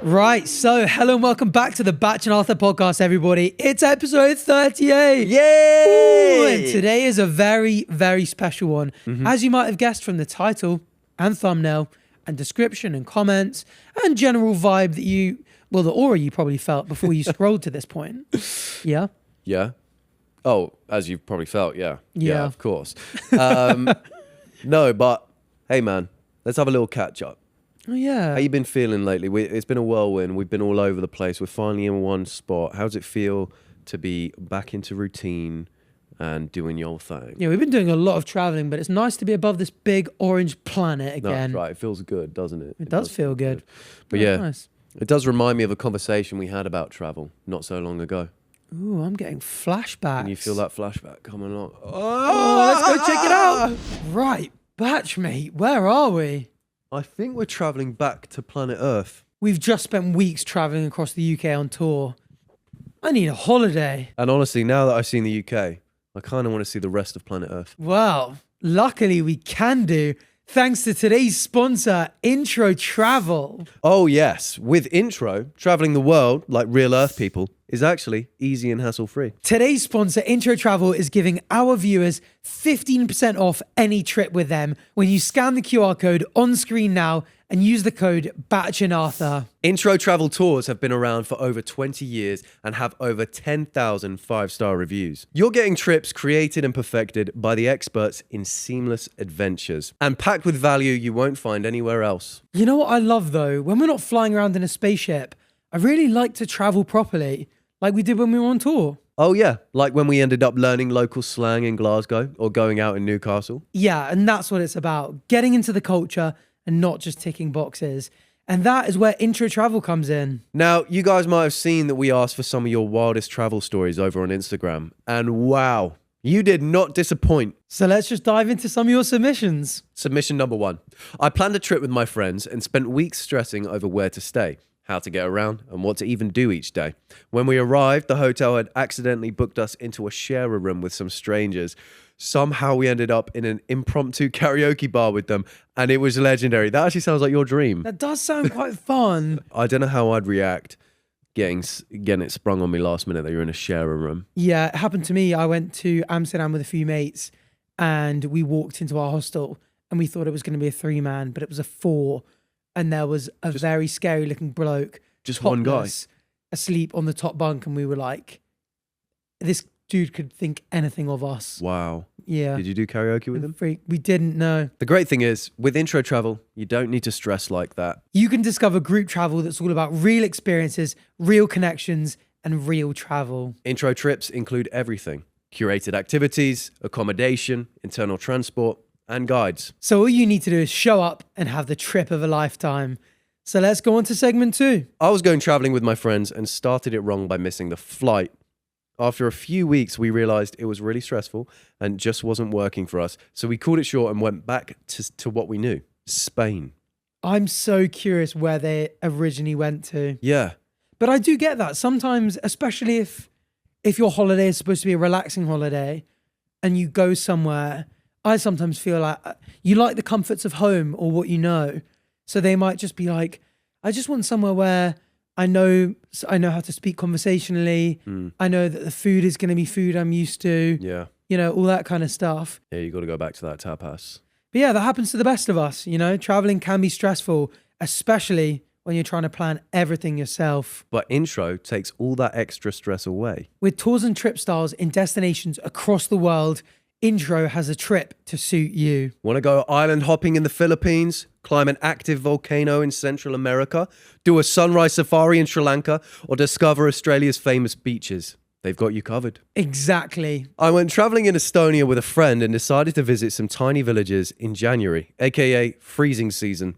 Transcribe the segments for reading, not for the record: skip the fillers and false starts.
Right, so hello and welcome back to the Batch and Arthur podcast, everybody. It's episode 38. Yay! Ooh, and today is a very, very special one. As you might have guessed from the title and thumbnail and description and comments and general vibe that the aura you probably felt before you scrolled to this point. Yeah? Yeah. Oh, as you've probably felt, yeah. Yeah. Of course. No, but hey, man, let's have a little catch up. Oh, yeah. How you been feeling lately? It's been a whirlwind. We've been all over the place. We're finally in one spot. How does it feel to be back into routine and doing your thing? Yeah, we've been doing a lot of traveling, but it's nice to be above this big orange planet again. No, right. It feels good, doesn't it? It does feel good. But Oh, yeah, nice. it does remind me of a conversation we had about travel not so long ago. Ooh, I'm getting flashbacks. Can you feel that flashback coming on? Oh, let's go check it out. Right, Batchmate, where are we? I think we're traveling back to planet Earth. We've just spent weeks traveling across the UK on tour. I need a holiday. And honestly, now that I've seen the UK, I kind of want to see the rest of planet Earth. Well, luckily we can do, thanks to today's sponsor, Intro Travel. Oh, yes. With Intro, traveling the world like real Earth people is actually easy and hassle-free. Today's sponsor, Intro Travel, is giving our viewers 15% off any trip with them when you scan the QR code on screen now and use the code BATCHANDARTHUR. Intro Travel Tours have been around for over 20 years and have over 10,000 five-star reviews. You're getting trips created and perfected by the experts in seamless adventures and packed with value you won't find anywhere else. You know what I love though? When we're not flying around in a spaceship, I really like to travel properly, like we did when we were on tour. Oh yeah, like when we ended up learning local slang in Glasgow or going out in Newcastle. Yeah, and that's what it's about. Getting into the culture and not just ticking boxes. And that is where Intro Travel comes in. Now, you guys might have seen that we asked for some of your wildest travel stories over on Instagram. And wow, you did not disappoint. So let's just dive into some of your submissions. Submission number 1. I planned a trip with my friends and spent weeks stressing over where to stay, how to get around, and what to even do each day. When we arrived, the hotel had accidentally booked us into a sharer room with some strangers. Somehow we ended up in an impromptu karaoke bar with them, and it was legendary. That actually sounds like your dream. That does sound quite fun. I don't know how I'd react getting it sprung on me last minute that you're in a sharer room. Yeah, it happened to me. I went to Amsterdam with a few mates and we walked into our hostel and we thought it was going to be a 3-man, but it was a 4. And there was a very scary looking bloke. Just one guy. topless, asleep on the top bunk. And we were like, this dude could think anything of us. Wow. Yeah. Did you do karaoke with them? Freak. We didn't know. The great thing is, with Intro Travel, you don't need to stress like that. You can discover group travel that's all about real experiences, real connections, and real travel. Intro trips include everything: curated activities, accommodation, internal transport, and guides. So all you need to do is show up and have the trip of a lifetime. So let's go on to segment 2. I was going traveling with my friends and started it wrong by missing the flight. After a few weeks, we realized it was really stressful and just wasn't working for us. So we called it short and went back to what we knew: Spain. I'm so curious where they originally went to. Yeah. But I do get that. Sometimes, especially if your holiday is supposed to be a relaxing holiday and you go somewhere, I sometimes feel like you like the comforts of home or what you know. So they might just be like, I just want somewhere where I know how to speak conversationally. I know that the food is going to be food I'm used to. Yeah. You know, all that kind of stuff. Yeah, you got to go back to that tapas. But yeah, that happens to the best of us. You know, traveling can be stressful, especially when you're trying to plan everything yourself. But Intro takes all that extra stress away. With tours and trip styles in destinations across the world, Intro has a trip to suit you. Want to go island hopping in the Philippines, climb an active volcano in Central America, do a sunrise safari in Sri Lanka, or discover Australia's famous beaches? They've got you covered. Exactly. I went traveling in Estonia with a friend and decided to visit some tiny villages in January, aka freezing season.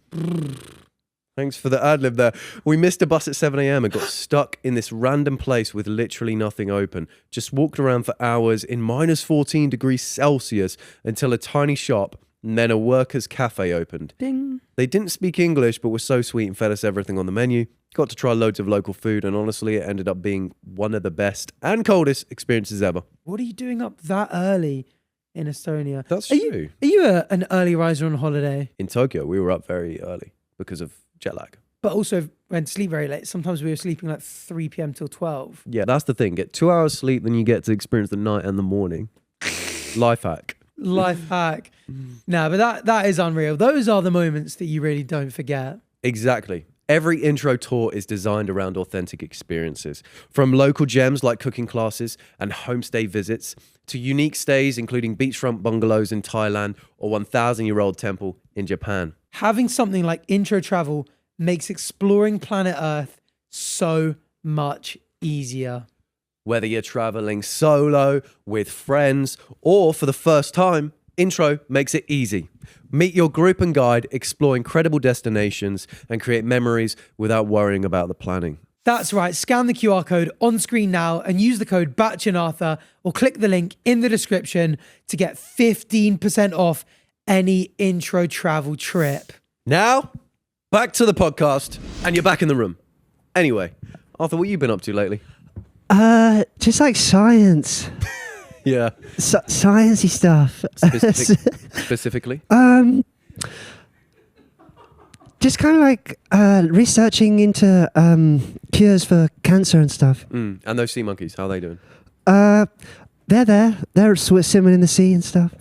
Thanks for the ad lib there. We missed a bus at 7 a.m. and got stuck in this random place with literally nothing open. Just walked around for hours in minus 14 degrees Celsius until a tiny shop and then a workers' cafe opened. Ding. They didn't speak English but were so sweet and fed us everything on the menu. Got to try loads of local food and honestly it ended up being one of the best and coldest experiences ever. What are you doing up that early in Estonia? That's Are true. you an early riser on holiday? In Tokyo, we were up very early because of jet lag. but also went to sleep very late. Sometimes we were sleeping like 3 p.m. till 12. Yeah, that's the thing. Get 2 hours sleep, then you get to experience the night and the morning. Life hack. Life hack. No, but that is unreal. Those are the moments that you really don't forget. Exactly. Every intro tour is designed around authentic experiences, from local gems like cooking classes and homestay visits to unique stays including beachfront bungalows in Thailand or 1,000-year-old temple in Japan. Having something like intro travel makes exploring planet Earth so much easier. Whether you're traveling solo, with friends, or for the first time, Intro makes it easy. Meet your group and guide, explore incredible destinations, and create memories without worrying about the planning. That's right. Scan the QR code on screen now and use the code BATCHANARTHA or click the link in the description to get 15% off any intro travel trip. Now, back to the podcast, and you're back in the room. Anyway, Arthur, what have you been up to lately? Just like science. Yeah. Sciencey stuff. Specifically? Just kind of like researching into cures for cancer and stuff. And those sea monkeys, how are they doing? They're there. They're swimming in the sea and stuff.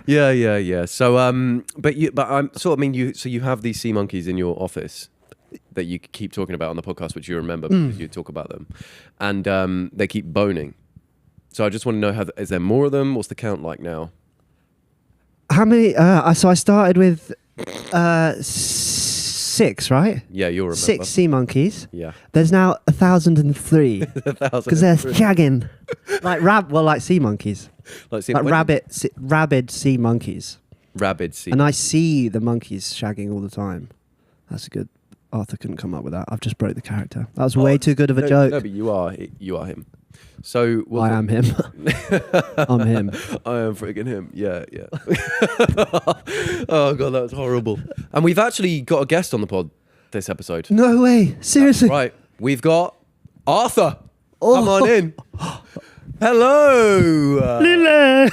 Yeah. So, you have these sea monkeys in your office that you keep talking about on the podcast, which you remember because you talk about them, and they keep boning. So I just want to know, is there more of them? What's the count like now? How many? So I started with 6, right? Yeah, you'll remember. 6 sea monkeys. Yeah. There's now 1,003 because they're shagging like sea monkeys, like rabid sea monkeys. Rabid sea. And I see the monkeys shagging all the time. That's good. Arthur couldn't come up with that. I've just broke the character. That was way too good of a joke. No, but you are him. So I am him. I'm him. I am freaking him. Yeah. Oh god, that was horrible. And we've actually got a guest on the pod this episode. No way. Seriously. That's right. We've got Arthur. Oh. Come on in. Hello. Lila.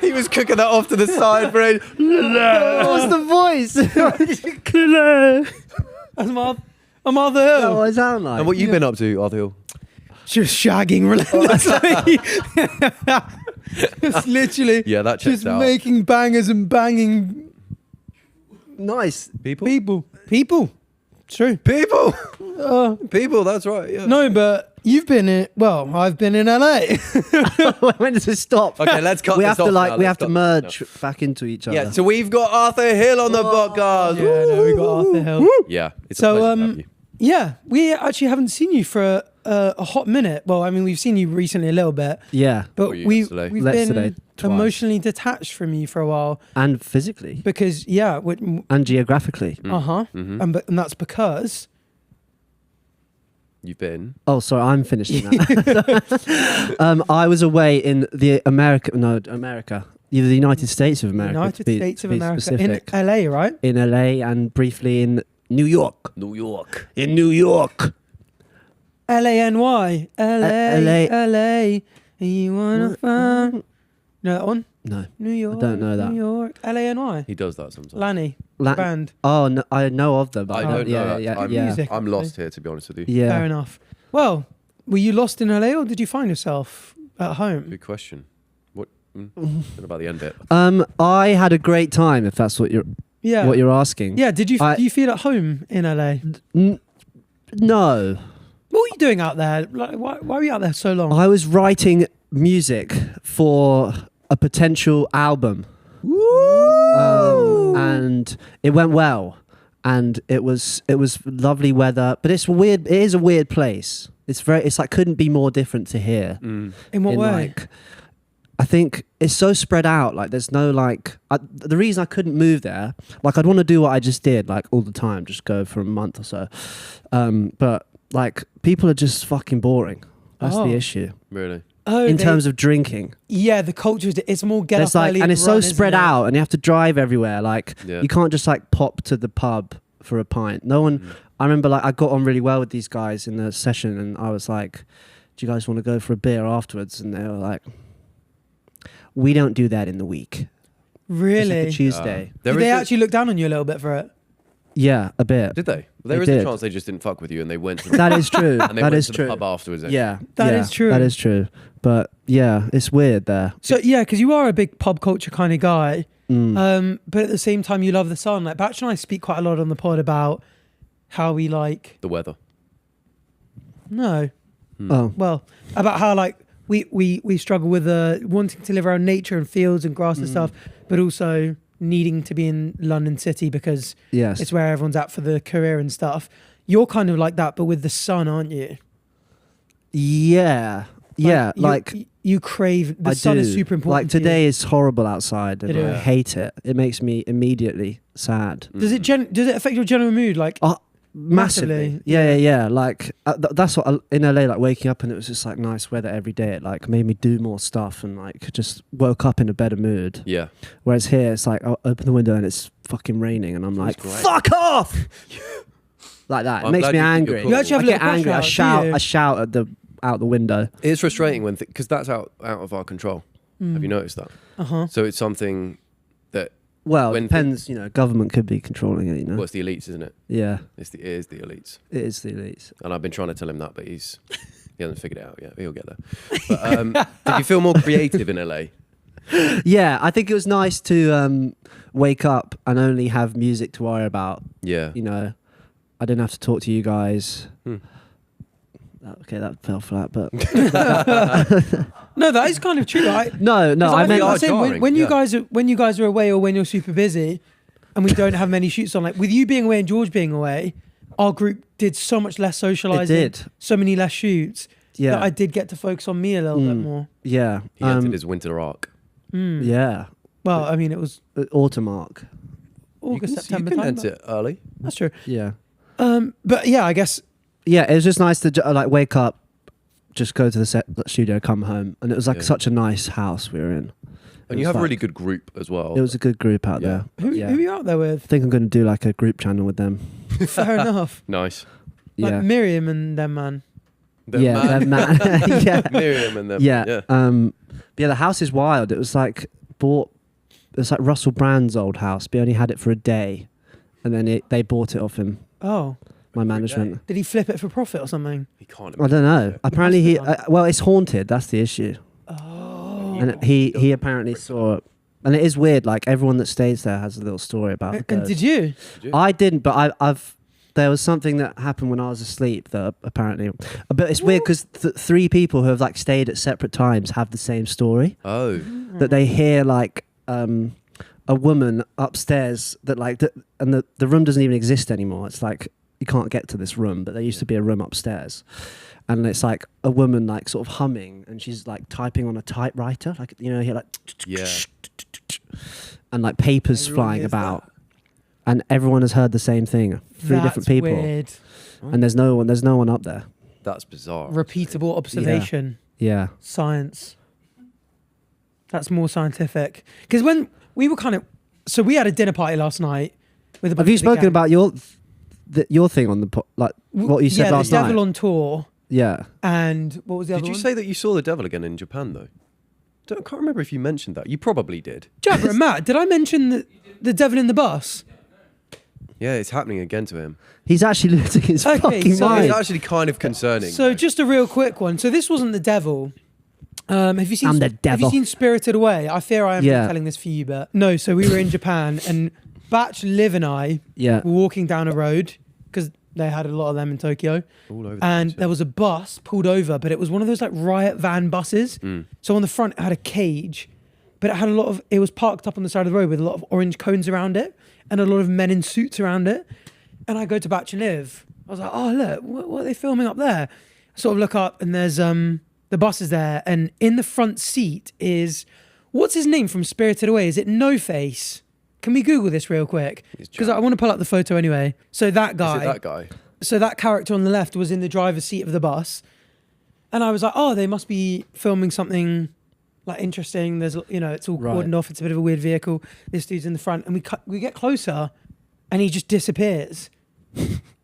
He was cooking that off to the side, Brain. What's the voice? I'm Arthur Hill. That's what I sound like. And what you been up to, Arthur Hill? Just shagging relentlessly. It's literally Yeah, that checks just out. making bangers and banging Nice. People. people. It's true. People. People. That's right. Yeah. No, but you've been in. Well, I've been in LA. When does it stop? Okay, let's cut We this have to off now. we Let's have to cut merge this back into each other. now. Yeah. So we've got Arthur Hill on the podcast. Yeah, no, we got Arthur Hill. Yeah. It's a So, pleasure to have you. Yeah, we actually haven't seen you for a hot minute. Well, I mean, we've seen you recently a little bit, Yeah. but Were you we've yesterday? Yesterday, been twice. emotionally detached from you for a while And physically. because, yeah, And geographically. and that's because You've been. Oh, sorry, I'm finishing that. I was away in the America, the United States of America. United to be- States to of be America specific. in LA, right? In LA and briefly in New York. New York. In New York. LANY, LA. You wanna find? You know that one? No. New York. don't know that. New York, LANY. He does that sometimes. Lanny La- band. Oh, no, I know of them. But I don't know yeah, that. yeah, I'm, yeah. Music. I'm lost here, to be honest with you. Yeah. Fair enough. Well, were you lost in LA or did you find yourself at home? Good question. What? Don't know about the end bit. I had a great time, if that's what you're Yeah. what you're asking. Yeah. Do I- you feel at home in LA? No. What were you doing out there? Like, why were you out there so long? I was writing music for a potential album. And it went well. And it was lovely weather, but it's weird. It is a weird place. It's like couldn't be more different to here. In what in way? like, I think it's so spread out. Like there's no like, the reason I couldn't move there, like I'd want to do what I just did, like all the time, just go for a month or so. But like people are just fucking boring. That's Oh. the issue Really? Oh, in terms of drinking. yeah, the culture. It's more get There's up like, early and it's run, so isn't spread it? out, and you have to drive everywhere. Like Yeah. you can't just like pop to the pub for a pint. No one. I remember like I got on really well with these guys in the session, and I was like, "Do you guys want to go for a beer afterwards?" And they were like, we don't do that in the week. It's like Really? a Tuesday. There Did is they a- actually look down on you a little bit for it? Yeah, a bit. Did they? There They is a did. chance they just didn't fuck with you and they went to the, That is true. and they That went is to the true. pub afterwards. Yeah, That yeah, is true. That is true. But yeah, it's weird there. So yeah, because you are a big pub culture kind of guy, Mm. but at the same time you love the sun. Like Batch and I speak quite a lot on the pod about how we like The weather. no, Oh, well about how like we struggle with wanting to live around nature and fields and grass and stuff, but also needing to be in London City because yes. it's where everyone's at for the career and stuff. You're kind of like that, but with the sun, aren't you? Yeah. Yeah, you crave the I sun do. is super important. Like to you. today is horrible outside, and It I is. hate it. It makes me immediately sad. Does it does it affect your general mood? Like Oh, massively. Massively, Yeah. Like that's what in LA. Like waking up and it was just like nice weather every day. It like made me do more stuff and like just woke up in a better mood. Yeah. Whereas here, it's like I open the window and it's fucking raining, and I'm like, great. "Fuck off!" Like that. It I'm makes glad me you keep angry. your cool. You actually have I a get little crush angry. out, do you? I shout at out the window. It's frustrating when because that's out of our control. Have you noticed that? Uh-huh. So it's something that Well, When it depends. Government could be controlling it. well, it's the elites, isn't it? Yeah, It is the elites. it is the elites. And I've been trying to tell him that, but he hasn't figured it out yet. He'll get there. But did you feel more creative in LA? Yeah, I think it was nice to wake up and only have music to worry about. Yeah. I didn't have to talk to you guys. Hmm. Okay, that fell flat, but No, that is kind of true. no, I I meant are I'm saying, jarring, when you yeah. guys are away or when you're super busy, and we don't have many shoots on. Like with you being away and George being away, our group did so much less socializing. It did. So many less shoots. yeah, That I did get to focus on me a little bit more. yeah, He entered his winter arc. yeah. Well, I mean, it was Autumn arc. August, September you can time. enter it early. That's true. Yeah, But yeah, I guess yeah. It was just nice to like wake up, just go to the studio, come home, and it was like Yeah. such a nice house we were in. And It you was have a like- really good group as well. It was a good group out Yeah. there. Yeah. who are you out there I with? think I'm going to do like a group channel with them. Fair enough. nice. Like Yeah, Miriam and them, man. yeah, man. that- yeah. Miriam and them. Yeah. Yeah. But yeah, the house is wild. It was like it's like Russell Brand's old house, but he only had it for a day, and then they bought it off him. Oh, My management. did he flip it for profit or something? He can't. I don't know. Apparently he. Must have Well, it's haunted. That's the issue. Oh. And he apparently saw it. And it is weird. Like everyone that stays there has a little story about the And ghost. did you? I didn't, but I've. There was something that happened when I was asleep that apparently, but it's weird because 3 people who have like stayed at separate times have the same story. Oh. That they hear like a woman upstairs that like and the room doesn't even exist anymore. It's like you can't get to this room, but there used to be a room upstairs, and it's like a woman like sort of humming, and she's like typing on a typewriter, like here like Yeah. and like papers Who flying is about, and everyone has heard the same thing. 3 different That's people, Weird. and there's no one up there. That's bizarre. Repeatable observation. Yeah, Science. That's more scientific. Because when we were so we had a dinner party last night with a bunch have you of the spoken gang. about your thing on the like what you said yeah, last the Devil night? on tour. Yeah. And what was the other Did you one? say that you saw the devil again in Japan though? I can't remember if you mentioned that. You probably did. Jabber and Matt, did I mention the devil in the bus? Yeah, it's happening again to him. He's actually losing his Okay, fucking so- mind. It's actually kind of concerning. So just a real quick one. So this wasn't the devil. Have you seen? I'm the Have you devil. seen Spirited Away? I fear I am Yeah. telling this for you, but no. So we were in Japan, and Batch, Liv, and I Yeah. were walking down a road because they had a lot of them in Tokyo, All over the and place, there was a bus pulled over, but it was one of those like riot van buses. Mm. So on the front it had a cage, but it had a lot of. It was parked up on the side of the road with a lot of orange cones around it, and a lot of men in suits around it. And I go to Batch and Liv. I was like, "Oh look, what are they filming up there?" I sort of look up, and there's the bus is there, and in the front seat is what's his name from Spirited Away? Is it No Face? Can we Google this real quick? It's Because Jack. I want to pull up the photo anyway. So that Is guy, it that guy? so that character on the left was in the driver's seat of the bus, and I was like, "Oh, they must be filming something like interesting." There's, it's all Right. cordoned off. It's a bit of a weird vehicle. This dude's in the front, and we get closer, and he just disappears.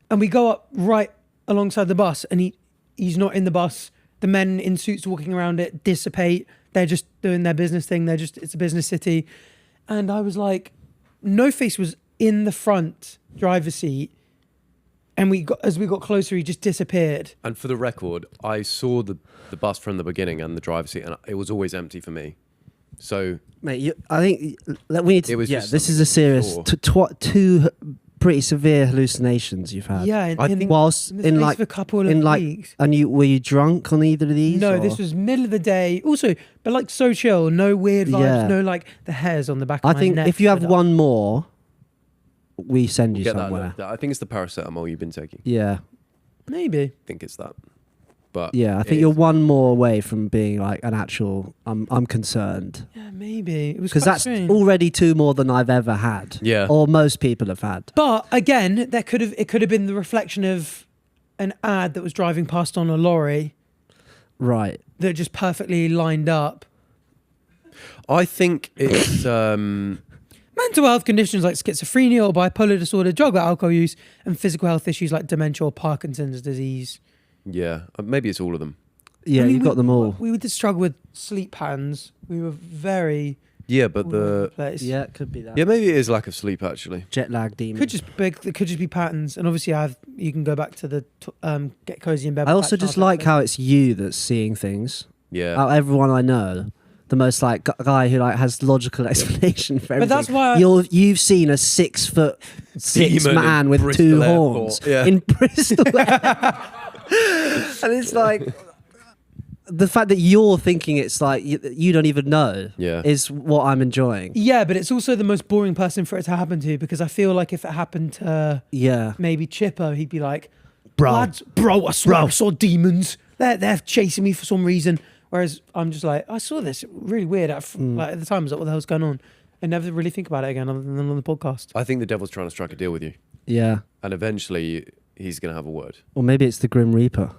And we go up right alongside the bus, and he's not in the bus. The men in suits walking around it dissipate. they're just doing their business thing. It's a business city. And I was like, No Face was in the front driver's seat. And as we got closer, he just disappeared. And for the record, I saw the bus from the beginning and the driver's seat, and it was always empty for me. So, Mate, I think that we need to. It was Yeah, just this is a serious. sure. Two pretty severe hallucinations you've had. Yeah, I think Whilst in the in space like of a couple of in like, weeks. and were you drunk on either of these? No, or? this was middle of the day. Also, but like so chill, no weird vibes, Yeah. no like the hairs on the back of I my think neck. if you have stood up. one more, we send you get somewhere. that. I think it's the paracetamol you've been taking. Yeah, Maybe. I think it's that. But yeah. I think you're one more away from being like an actual. I'm concerned Yeah, maybe. It was because quite that's strange. already two more than I've ever had. Yeah. or most people have had. But again, it could have been the reflection of an ad that was driving past on a lorry Right. that just perfectly lined up. I think it's Mental health conditions like schizophrenia or bipolar disorder, drug or alcohol use, and physical health issues like dementia or Parkinson's disease. yeah, maybe it's all of them. Yeah, I mean, you've got them all. We did struggle with sleep patterns. We were very Yeah, but all over the the place. Yeah, it could be that. yeah, maybe it is lack of sleep actually. Jet lag demon. It could just be patterns, and obviously you can go back to the get cozy in bed. I also patch just after like bed. how it's you that's seeing things. Yeah, Out of everyone I know, the most like guy who like has logical explanation for everything. But that's why you've seen a 6'6" Demon man in with Bristol two Airport, horns yeah. in Bristol. And it's like the fact that you're thinking it's like you don't even know Yeah. is what I'm enjoying. Yeah, but it's also the most boring person for it to happen to, because I feel like if it happened to Yeah. maybe Chipper, he'd be like, Bro. lads, bro, I swear I saw demons. They're chasing me for some reason. Whereas I'm just like, I saw this really weird. Like at the time, I was like, what the hell's going on? I never really think about it again other than on the podcast. I think the devil's trying to strike a deal with you, Yeah. and eventually he's going to have a word. Or maybe it's the Grim Reaper.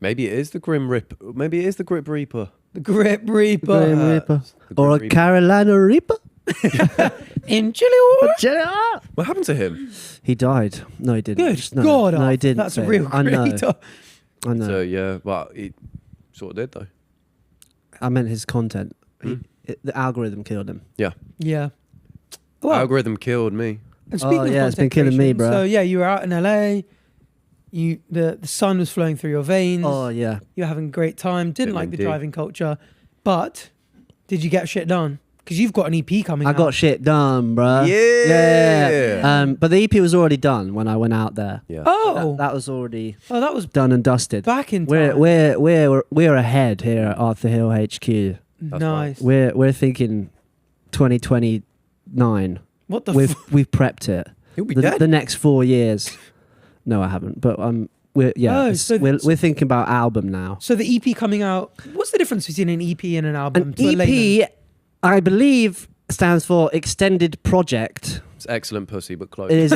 Maybe it is the Grim Rip. Maybe it is the Grip Reaper. The Grip Reaper. Grim Reaper. The Or a Grim Reaper. Carolina Reaper. In Chile. What happened to him? He died. No, he didn't. Good no, God. No, he didn't. That's a say real it. I know. creator. I know. So yeah, well, he sort of did though. I meant his content. Hmm. The algorithm killed him. Yeah. Well, Algorithm killed me. and speaking of yeah, it's been content killing me, creation, bro. So yeah, you were out in LA. The sun was flowing through your veins. Oh yeah. You were having a great time. Didn't Didn't like the indeed. driving culture, but did you get shit done? Because you've got an EP coming I out. got shit done, bro. Yeah. But the EP was already done when I went out there. Yeah. Oh, That was already that was done and dusted. back in time. We're ahead here at Arthur Hill HQ. That's nice. We're thinking 2029. What the? We've prepped it. He'll be dead. The next 4 years. No, I haven't. But we're Oh, so- we're thinking about album now. So the EP coming out. What's the difference between an EP and an album? An to a layman? EP, I believe, stands for Extended Project. It's excellent pussy, but close. It is.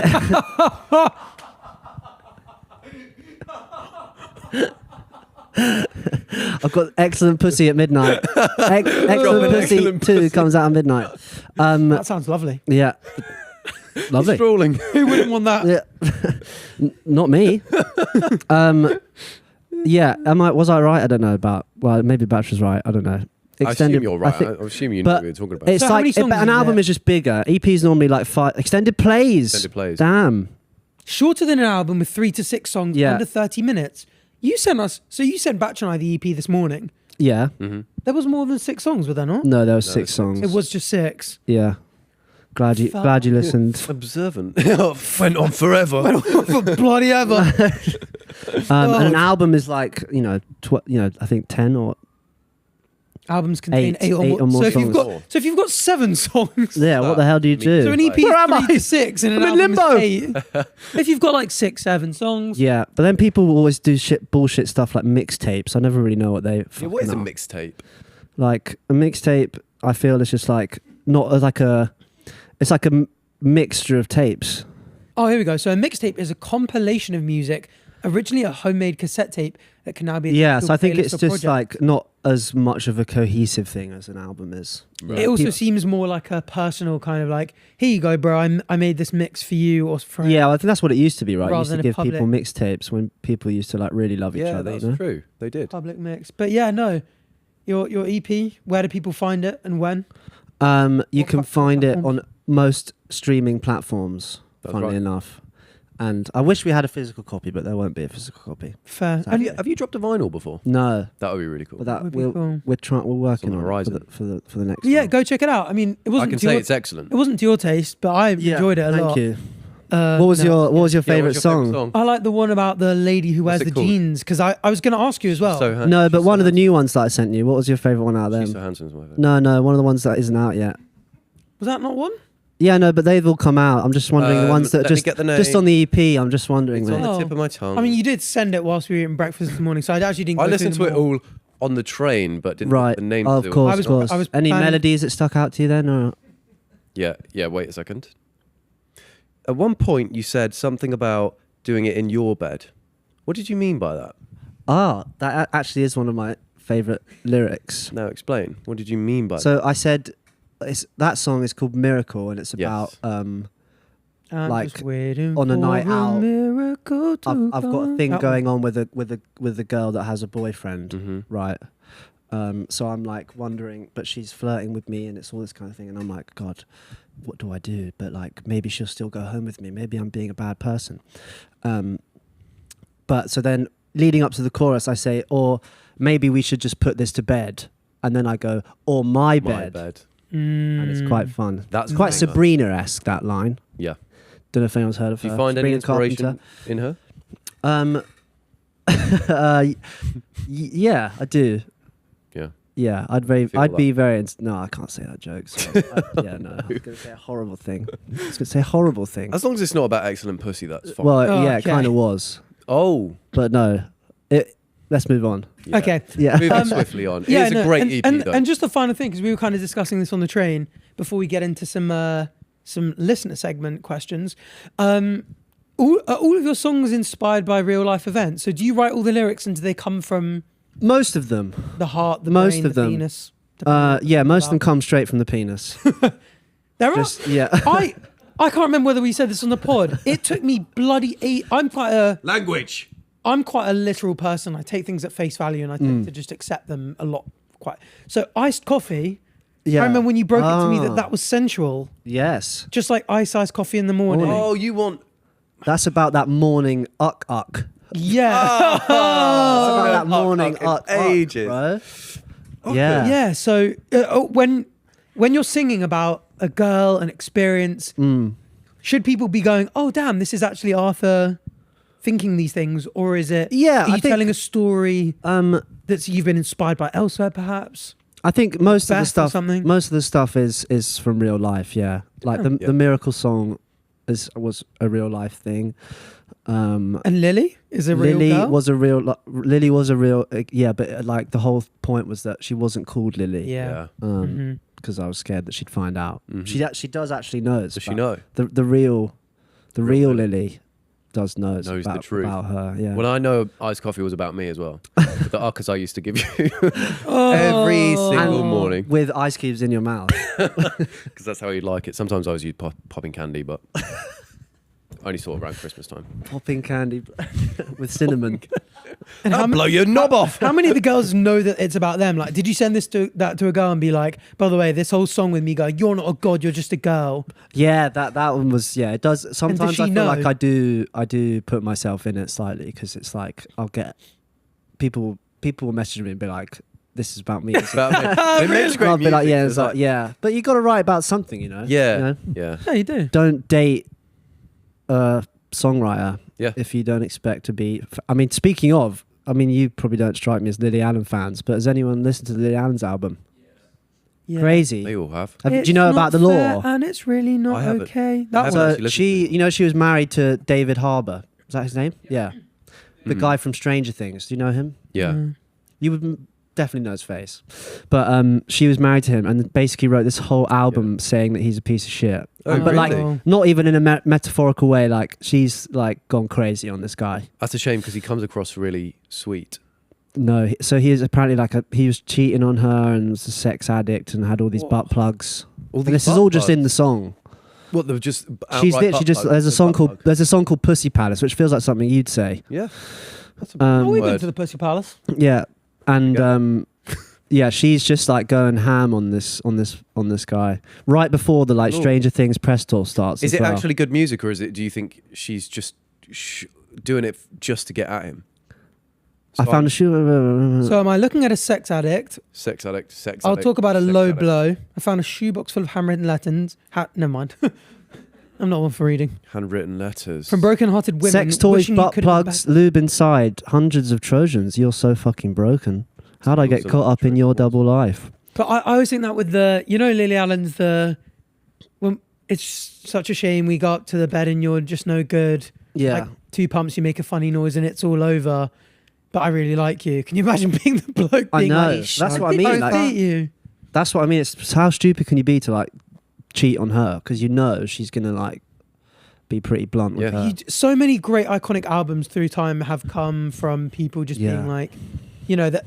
I've got Excellent Pussy at midnight. Excellent Pussy Excellent 2 Pussy. comes out at midnight. That sounds lovely. Yeah. Lovely. Strolling. Who wouldn't want that? Yeah. Not me. Yeah. Was I right? I don't know about. Well, maybe Batch was right. I don't know. I assume you're right. think- I assume you know but what you're talking about. it's So how many like songs an is album there? is just bigger. EP's normally like 5 extended plays. Extended plays. Damn. Shorter than an album with 3 to 6 songs Yeah. under 30 minutes. You sent Batch and I the EP this morning. Yeah. Mm-hmm. There was more than 6 songs, were there not? No, there was No, 6 six. songs. It was just 6. Yeah. Glad you listened. Observant. Went on forever. For bloody ever. And an album is like I think 10 or Albums contain 8 or more. more So if you've got 7 songs. yeah. What the hell do you do? So an EP Where am is I? 3 to 6 and an I'm in album is 8. If you've got like 6, 7 songs. Yeah, but then people always do bullshit stuff like mixtapes. I never really know what they. Yeah, what is a fucking are. mixtape? Like a mixtape, I feel is just like not as like a. It's like a mixture of tapes. Oh, here we go. So a mixtape is a compilation of music, originally a homemade cassette tape that can now be. Yeah, attached to so a I think playlist it's or just project. like not as much of a cohesive thing as an album is. Right. It also People- seems more like a personal kind of like, here you go, bro. I made this mix for you or for. Yeah, well, I think that's what it used to be, right? You Rather used to than a give people public- mixtapes when people used to like really love each Yeah, other. that's You know? true. They did. Public mix. But yeah, no. Your EP. Where do people find it and when? You What can find it platforms? on most streaming platforms, That's funnily right. enough. And I wish we had a physical copy, but there won't be a physical copy. Fair. Have Have you dropped a vinyl before? No, That would be really cool. but that Would be cool. we're working the on it horizon. for the next. Yeah, one. go check it out. I mean, it I wasn't can to your, say it's excellent. it wasn't to your taste, but I enjoyed it a Thank lot. you. What was no. your Yeah, favorite what's your song? favourite song? I like the one about the lady who wears What's the it called? jeans because I was going to ask you as well. So No, she's but so one of the handsome. new ones that I sent you. What was your favorite one out of She's them? so handsome. Is my favourite. No, one of the ones that isn't out yet. Was that not one? Yeah, no, but they've all come out. I'm just wondering the ones that let me just get the just name. on the EP. I'm just wondering. It's on mate. the Oh. tip of my tongue. I mean, you did send it whilst we were eating breakfast this morning, so I actually didn't. I go listened through to it them all on the train, but didn't Right. get the name. Oh, to of do it. course, I was- of course. I was Any planning- melodies that stuck out to you then? Or? Yeah. Wait a second. At one point, you said something about doing it in your bed. What did you mean by that? Ah, that actually is one of my favorite lyrics. Now explain. What did you mean by that? So I said, that song is called Miracle, and it's Yes. about I'm like, just waiting on a for night out, miracle to I've got a thing come. going on with a girl that has a boyfriend, Mhm. right? So I'm like wondering, but she's flirting with me, and it's all this kind of thing, and I'm like, God, what do I do? But like, maybe she'll still go home with me. Maybe I'm being a bad person. But so then, leading up to the chorus, I say, or maybe we should just put this to bed, and then I go, or my My bed, bed. and it's quite Mm. fun. That's It's quite banger. Sabrina-esque, that line. Yeah. Don't know if anyone's heard of Do you her. find any Sabrina inspiration Carpenter. in her? Yeah, I do. Yeah. Yeah, Feel I'd that. be very. No, I can't say that joke. So yeah, no, I was going to say a horrible thing. I was going to say a horrible thing. As long as it's not about excellent pussy, that's fine. Well, Oh, yeah, it okay. kind of was, Oh, but no. Let's move on. yeah. Okay. Yeah. Moving swiftly on. Yeah, It is no, a great and, EP, and, though. and just the final thing, because we were kind of discussing this on the train before we get into some listener segment questions. Are all of your songs inspired by real life events? So do you write all the lyrics and do they come from Most of them. the heart, the Most brain, of the them. penis? Yeah, most of them come straight from the penis. There are. Just yeah. I can't remember whether we said this on the pod. It took me bloody 8. I'm quite a literal person. I take things at face value and I tend to just accept them a lot. So iced coffee. Yeah. I remember when you broke it to me Ah. that was sensual. Yes. Just like iced coffee in the morning. Oh, you want... That's about that morning uck. Yeah. It's about that morning in uck, ages. bro. Yeah. Yeah. So when you're singing about a girl, an experience, should people be going, oh, damn, this is actually Arthur thinking these things? Or is it, Yeah, are you I think- telling a story that you've been inspired by elsewhere, perhaps? I think most of the Beth or stuff something? most of the stuff is from real life, yeah. Like Yeah. the Miracle song was a real life thing. And Lily is a real Lily girl? was a real Lily was a real yeah, but like the whole point was that she wasn't called Lily. Yeah. Yeah. Mhm. Because I was scared that she'd find out. Mhm. She does actually know. Does she know? The real Lily does know Knows the about, truth. about her. Yeah. Well, I know iced coffee was about me as well. The uckers I used to give you every single Oh. morning. With ice cubes in your mouth. Because that's how you like it. Sometimes I was used popping candy, but only sort of around Christmas time. Popping candy with cinnamon. And I'll blow your knob off. How many of the girls know that it's about them? Like, did you send to a girl and be like, by the way, this whole song with me going, you're not a god, you're just a girl. Yeah, that one was it does sometimes she I feel know? like I do put myself in it slightly because it's like I'll get people will message me and be like, this is about me. About me. It makes And great I'll be like, music, yeah, so it's like, yeah. But you got to write about something, you know. Yeah. You know? Yeah. Yeah, you do. Don't date a songwriter Yeah. if you don't expect to be. I mean, speaking of, you probably don't strike me as Lily Allen fans, but has anyone listened to Lily Allen's album? Yeah. Crazy. They all have. Do It's you know about not the fair law? and it's really I not haven't. okay. I That haven't one. actually listened She, to it. she was married to David Harbour. Is that his name? Yeah. The Mhm. guy from Stranger Things. Do you know him? Yeah. Mm. You would definitely know his face. But she was married to him and basically wrote this whole album saying that he's a piece of shit. Oh, but like, really? not even in a metaphorical way. Like, she's like gone crazy on this guy. That's a shame because he comes across really sweet. No, so he is apparently he was cheating on her and was a sex addict and had all these butt plugs. All And these this is butt all just in plugs. the song. What, they're just She's outright literally butt just plugs? there's a song Butt called plug. Pussy Palace, which feels like something you'd say. Yeah. That's a Um, Oh, we've been word. to the Pussy Palace. Yeah, and Yeah. Yeah, she's just like going ham on this guy right before the like Ooh. Stranger Things press tour starts. Is as it well. actually good music, or is it? Do you think she's just doing it just to get at him? I found a shoe. So am I looking at a sex addict? Sex addict. I'll talk about a sex low addict. blow. I found a shoebox full of handwritten letters. Never mind. I'm not one for reading. Handwritten letters. From broken-hearted women. Sex toys, wishing you butt could have been plugs, lube inside, hundreds of Trojans. You're so fucking broken. How'd I get Those are caught up in your Trojan double life? But I always think that with Lily Allen's well, it's such a shame we got up to the bed and you're just no good. Yeah. Like 2 pumps, you make a funny noise and it's all over. But I really like you. Can you imagine being the bloke I being know. like, That's what I mean, I like- hate you. That's what I mean. It's how stupid can you be to like cheat on her? Because you know she's going to like be pretty blunt with Yeah. her. So many great iconic albums through time have come from people just Yeah. being like,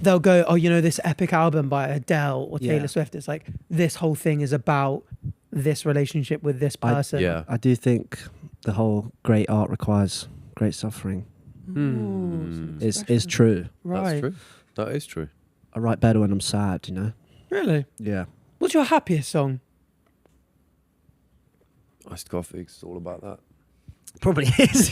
they'll go, oh, this epic album by Adele or Taylor Yeah. Swift. It's like, this whole thing is about this relationship with this person. Yeah. I do think the whole great art requires great suffering. Hmm. Is true. Right. That's true. That is true. I write better when I'm sad, you know? Really? Yeah. What's your happiest song? Iced coffee. It's all about that. Probably is.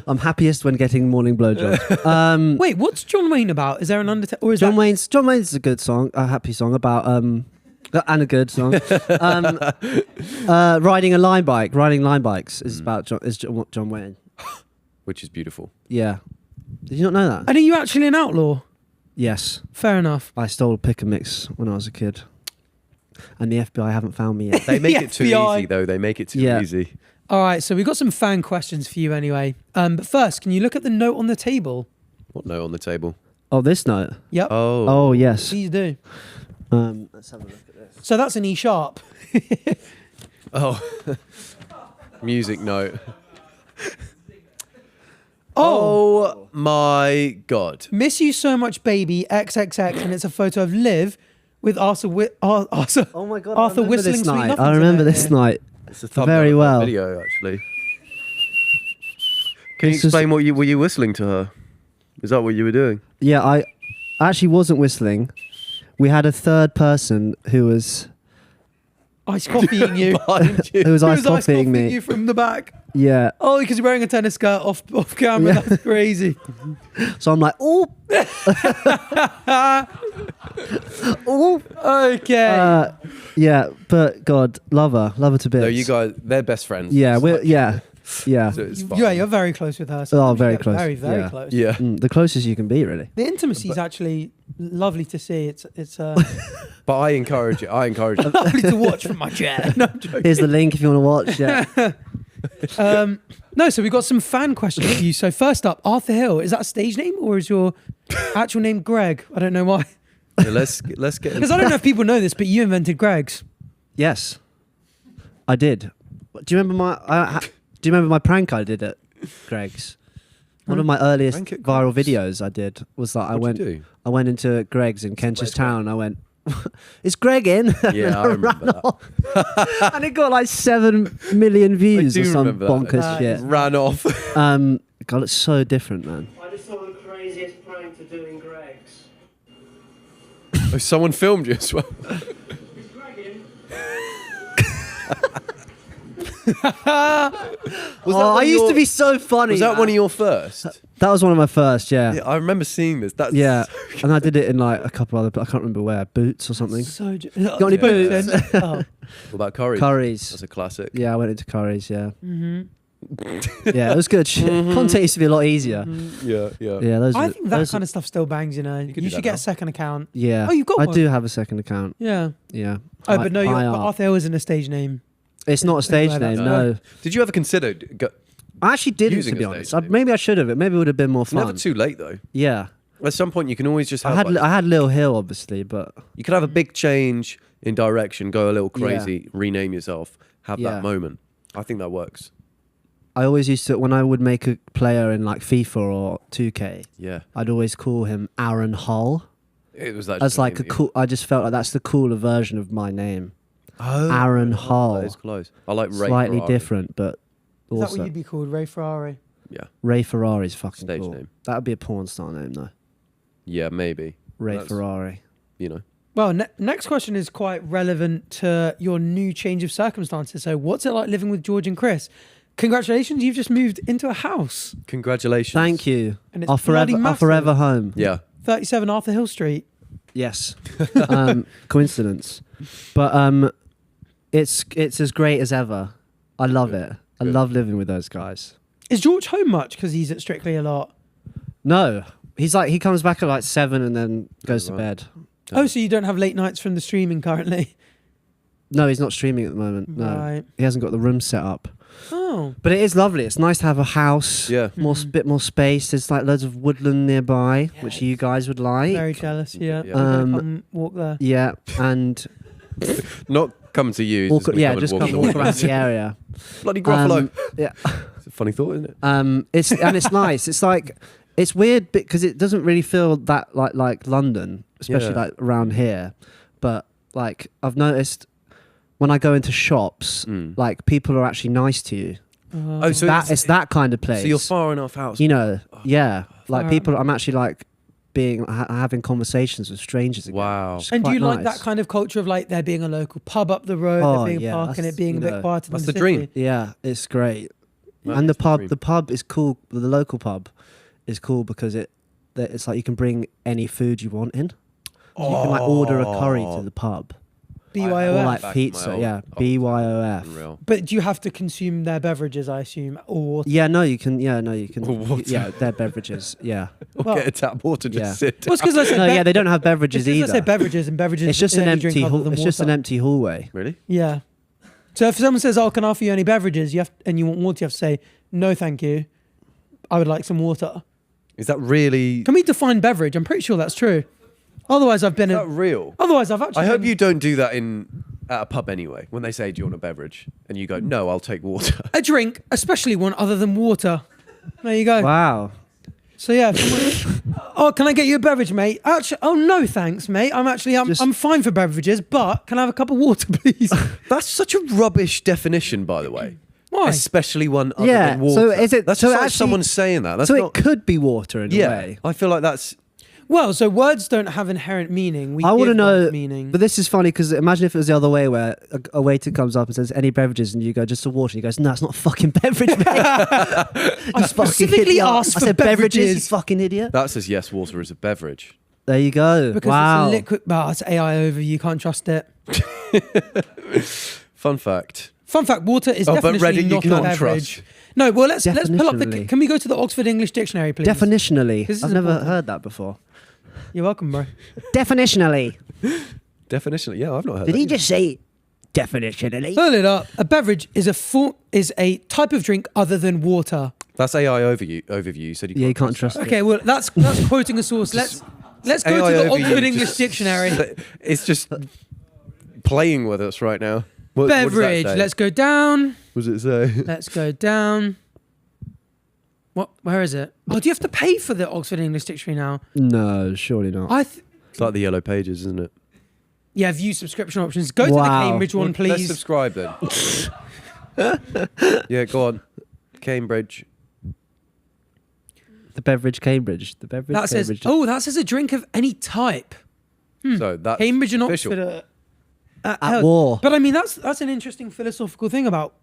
I'm happiest when getting morning blowjobs. Wait, what's John Wayne about? Is there an undertone? Or is John that... Wayne's is a good song, a happy song about and a good song. Riding line bikes is about John Wayne. Which is beautiful. Yeah. Did you not know that? And are you actually an outlaw? Yes. Fair enough. I stole a pick and mix when I was a kid. And the FBI haven't found me yet. They make The it too FBI. easy, though. They make it too Yeah. easy. All right, so we've got some fan questions for you anyway. But first, can you look at the note on the table? What note on the table? Oh, this note. Yep. Oh, yes. Please do. Let's have a look at this. So that's an E sharp. Oh. Music note. Oh, Oh my God. miss you so much, baby. XXX, and it's a photo of Liv with Arthur. Arthur. Oh my God. Arthur I remember whistling this Sweet night. Nothings I remember in it. this night. It's a Very thumbnail of that well. video, actually. Can you It's just- explain what you were you whistling to her? Is that what you were doing? Yeah, I actually wasn't whistling. We had a third person who was Ice coffeeing you. Behind you. who was Who ice was ice coffeeing coffeeing me. you from the back. Yeah. Oh, because you're wearing a tennis skirt off camera. Yeah. That's crazy. So I'm like, oh, oh. Okay. Yeah, but God, love her to bits. No, you guys, they're best friends. Yeah, It's we're like- yeah. so it's fine. Yeah, you're very close with her. So Oh, you very get close. Very, very Yeah. close. Yeah. The closest you can be, really. The intimacy is actually lovely to see. It's But I encourage it. I encourage it. lovely to watch from my chair. No, I'm joking. Here's the link if you want to watch. Yeah. No, so we've got some fan questions for you. So first up, Arthur Hill. Is that a stage name or is your actual name Greg? I don't know why. Yeah, let's get. Because I don't know if people know this, but you invented Greg's. Yes, I did. Do you remember do you remember my prank I did at Greg's? One of my earliest Prank at viral Greg's? videos I did was that What'd you do? I went into Greg's in Kentish Town. I went, "Is Greg in?" Yeah, I remember that. Off. And it got like 7 million views I or do some remember that. bonkers That shit. is- Ran off. God, it's so different, man. I just saw the craziest prank to do in Greg's. Oh, someone filmed you as well. Is Greg in? I used to be so funny. Was that man. one of your first? That was one of my first, yeah. Yeah, I remember seeing this. That's Yeah, and I did it in like a couple other, I can't remember where, Boots or something. So Got any boots? Oh. What about Curry's? Curry's. That's a classic. Yeah, I went into Curry's, yeah. Yeah, it was good. Content used to be a lot easier. Yeah, yeah. Yeah, those I were- think that those kind of stuff still bangs, you know. You, could do should that get now. a second account. Yeah. Oh, you've got I one? do have a second account. Yeah. Yeah. Oh, but no, High but art. Arthur Hill isn't a stage name. It's not a stage Like name, that. no. Did you ever consider? I actually didn't, Using to be a honest. stage name. Maybe I should have. Maybe it would have been more fun. Never too late though. Yeah. At some point, you can always just I have. had like- I had Lil Hill, obviously, but you could have a big change in direction, go a little crazy, rename yourself, have Yeah. that moment. I think that works. I always used to, when I would make a player in like FIFA or 2K, Yeah, I'd always call him Aaron Hull. it was that. As like a cool, I just felt like that's the cooler version of my name. Aaron Hull. That is close. I like Ray Slightly Ferrari. different, but Is that also what you'd be called? Ray Ferrari? Yeah, Ray Ferrari's fucking Stage cool. name. That would be a porn star name though. yeah, maybe. Ray That's- Ferrari. you know. Well, next question is quite relevant to your new change of circumstances. So, what's it like living with George and Chris? Congratulations, you've just moved into a house. Congratulations. Thank you. And it's Our bloody forever, our massive. forever home. Yeah. 37 Arthur Hill Street. Yes. Coincidence. But it's as great as ever. I love it. I Good. love living with those guys. Is George home much? Because he's at Strictly a lot. No. He comes back at like 7 and then goes to Right. bed. Oh, so you don't have late nights from the streaming currently? No, he's not streaming at the moment. No. Right. He hasn't got the room set up. Oh. But it is lovely. It's nice to have a house. Yeah. Bit more space. There's like loads of woodland nearby, which you guys would like. Very jealous, yeah. Yeah. I'm gonna Um, come walk there. Yeah, and Not coming to you. walk, just yeah, come and just walk come in the walk around woods. the area. Bloody Gruffalo. Yeah, It's a funny thought, isn't it? it's nice. It's like it's weird because it doesn't really feel that like London, especially Yeah. like around here. But like I've noticed when I go into shops, Mm. like people are actually nice to you. Oh, so It's that kind of place. So you're far enough out. You know, yeah. Like Far people, I'm actually like having conversations with strangers again. Wow. which is And do quite you like nice. that kind of culture of like there being a local pub up the road, Oh, there being yeah, a park, and that's- it being a you bit know, quieter that's than the city? dream. Yeah, it's great. That And is dream. the pub is cool. The local pub is cool because it's like you can bring any food you want in. So you can like order a curry to the pub. Or BYOF. like Back pizza, my old- yeah. old BYOF. Unreal. But do you have to consume their beverages, I assume, or Yeah, no, you can. Yeah, no, you can. Or water. Yeah, their beverages. Yeah. Or Well- get a tap water, just Yeah. sit. Well, it's because I said No, be- yeah, they don't have beverages it's 'cause I either. said beverages and beverages. It's just is an any drink empty. other than It's just an water. empty hallway. Really? Yeah. So if someone says, "Oh, can I offer you any beverages?" and you want water, you have to say, "No, thank you. I would like some water." Is that really? Can we define beverage? I'm pretty sure that's true. Otherwise, I've been. Is that real? Otherwise, I've actually. I hope been- you don't do that at a pub anyway. When they say, "Do you want a beverage?" and you go, "No, I'll take water." a drink, especially one other than water. There you go. Wow. So yeah. Oh, can I get you a beverage, mate? Actually, oh no, thanks, mate. Just- I'm fine for beverages, but can I have a cup of water, please? That's such a rubbish definition, by the way. Why? Especially one other Yeah, than water. so is it- That's so just like actually- someone saying that. That's So not. it could be water in a Yeah, way. I feel like that's. Well, so words don't have inherent meaning. We I want to give know, words meaning. but this is funny because imagine if it was the other way, where a waiter comes up and says, "Any beverages?" and you go, "Just a water." And he goes, "No, it's not a fucking beverage, mate." I specifically asked I for said beverages, you beverages. fucking idiot. That says yes, water is a beverage. There you go. Because wow. it's a liquid. Well, it's AI over. You can't trust it. Fun fact. Fun fact: water is Oh, but definitionally Reddit you not a can't beverage. trust. No, well let's pull up the. Definitionally. Can we go to the Oxford English Dictionary, please? Definitionally, This is I've never important. heard that before. You're welcome, bro. Definitionally. Definitionally, yeah, I've not heard Did that. he just say definitionally? Pull it up. A beverage is a type of drink other than water. That's AI overview. You said Yeah, you can't trust it. Okay, well that's quoting a source. Let's go AI to the overview Oxford English just- Dictionary. It's just playing with us right now. What does that Beverage. say? Let's go down. What does it say? Let's go down. What? Where is it? Oh, do you have to pay for the Oxford English Dictionary now? No, surely not. It's like the yellow pages, isn't it? Yeah, view subscription options. Go to the Wow. Cambridge one, Let's please. subscribe then. Yeah, go on. Cambridge. The beverage Cambridge. The beverage That says, Cambridge. oh, that says a drink of any type. So that's Cambridge and official. Oxford are At hell. war. But I mean, that's an interesting philosophical thing about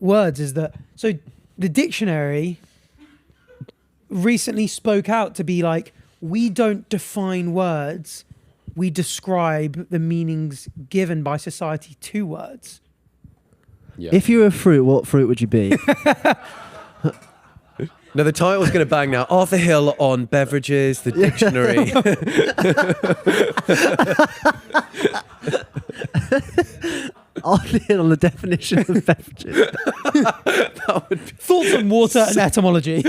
words is that so the dictionary recently spoke out to be like, we don't define words, we describe the meanings given by society to words. Yeah. If you were a fruit, what fruit would you be? No, the title's going to bang now. Arthur Hill on beverages, the dictionary. I'll hit on the definition of beverages. Thoughts on water and etymology.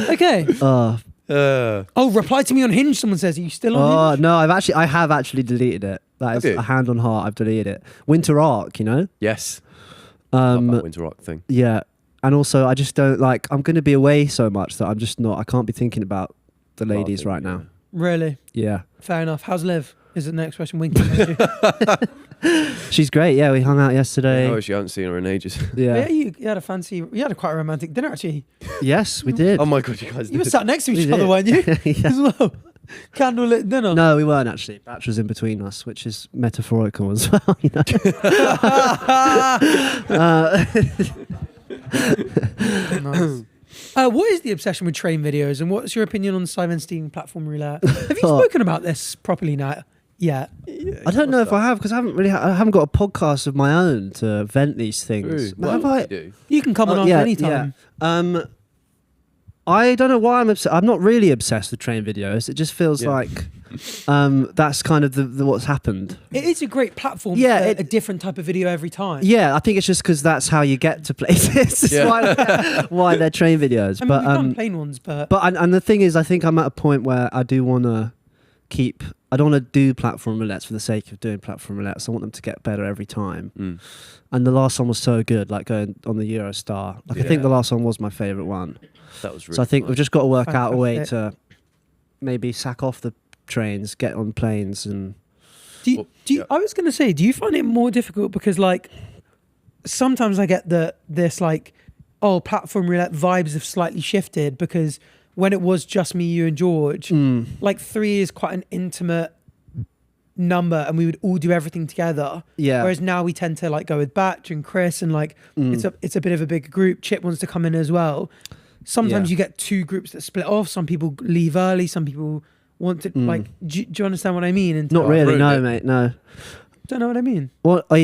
Okay. Oh, reply to me on Hinge. Someone says, are you still on Hinge? No, I have actually deleted it. That is Have you? a hand on heart. I've deleted it. Winter Arc, you know. Yes. Love Um, that Winter Rock thing. yeah, and also I just don't like. I'm going to be away so much that I'm just not. I can't be thinking about the ladies right now. Really? Yeah, Fair enough. How's Liv? Is the next question. Winky. Emoji. she's great. Yeah, we hung out yesterday. Oh, she hasn't seen her in ages. Yeah, Yeah. you had a fancy. You had a quite romantic dinner actually. Yes, we did. Oh my god, you guys You were did. sat next to We each other, did. weren't you? Yeah. As well. Candlelit dinner. No, we weren't actually. Batch was in between us, which is metaphorical as well. You know. Nice. What is the obsession with train videos, and what's your opinion on Simon Steen platform roulette? Have you Oh. spoken about this properly now? Yeah. I don't know if I have because I haven't got a podcast of my own to vent these things. Well, Have I? you do. You can come on yeah, anytime. yeah. I don't know why I'm obsessed. I'm not really obsessed with train videos. It just feels Yeah. like that's kind of the what's happened. It is a great platform Yeah, for a different type of video every time. Yeah, I think it's just because that's how you get to places. It's Yeah. why they're train videos. I mean, but we've done plain ones, but and the thing is, I think I'm at a point where I do want to keep. I don't want to do platform roulettes for the sake of doing platform roulettes. I want them to get better every time. Mm. And the last one was so good, like going on the Eurostar. Like I think Yeah. the last one was my favourite one. That was really So I think fun. we've just got to work out a way Fantastic. to maybe sack off the trains, get on planes, and do you, Well, do you, yeah. I was going to say, do you find it more difficult because like sometimes I get this like, oh, platform roulette vibes have slightly shifted because when it was just me, you and George, like 3 is quite an intimate number and we would all do everything together. yeah, Whereas now we tend to like go with Batch and Chris and like it's a bit of a bigger group. Chip wants to come in as well. Sometimes Yeah. you get two groups that split off. Some people leave early. Some people want to like. Do you understand what I mean? And not Oh, really. ruined No, it. mate. No. don't know what I mean. What? I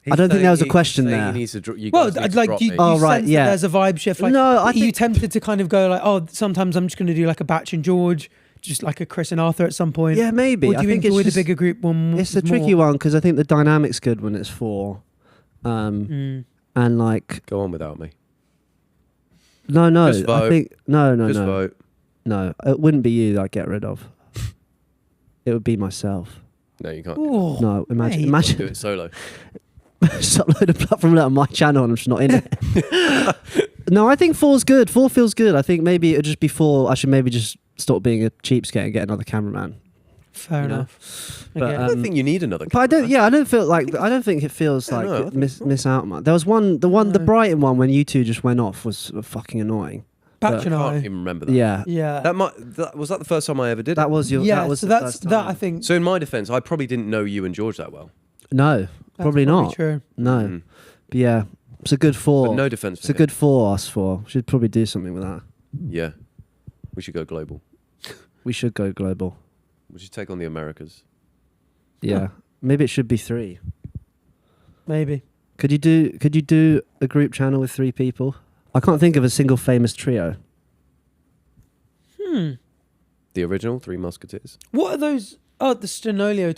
He's don't think saying there was a he's question saying there. He needs to you Well, guys need to like drop you, me. Oh, you right, sense yeah. that there's a vibe shift. Like, No, I are you think- tempted to kind of go like, oh, sometimes I'm just going to do like a Batch and George, just like a Chris and Arthur at some point. Yeah, maybe. Or do I you think enjoy it's the just, bigger group one? It's a tricky one because I think the dynamic's good when it's four, and like Go on without me. no, Just vote. I think no, Just no, vote. no. It wouldn't be you that I'd get rid of. It would be myself. No, you can't. Oh, No, imagine, mate. Do imagine it solo. just upload a platform on my channel and I'm just not in it. No, I think four's good. Four feels good. I think maybe it'd just be four. I should maybe just stop being a cheapskate and get another cameraman. fair you know. enough. But, Okay. I don't think you need another. But I don't. camera. Yeah, I don't feel like. I don't think it feels Yeah, like no, I it think miss out much. There was one. The No. Brighton one when you two just went off was fucking annoying. Batch I and can't I. even remember that. Yeah, Yeah. That was that the first time I ever did that it? was your. yeah. that was So the that's first that. time. I think. So in my defense, I probably didn't know you and George that well. No, that's probably not. True. No, Mm. but yeah, it's a good four. But no defense. it's a good four. Us four should probably do something with that. Yeah, we should go global. We should go global. We should take on the Americas. Yeah, maybe it should be three. Maybe. Could you do a group channel with three people? I can't think of a single famous trio. The original Three Musketeers. What are those? Oh, the Stenolio.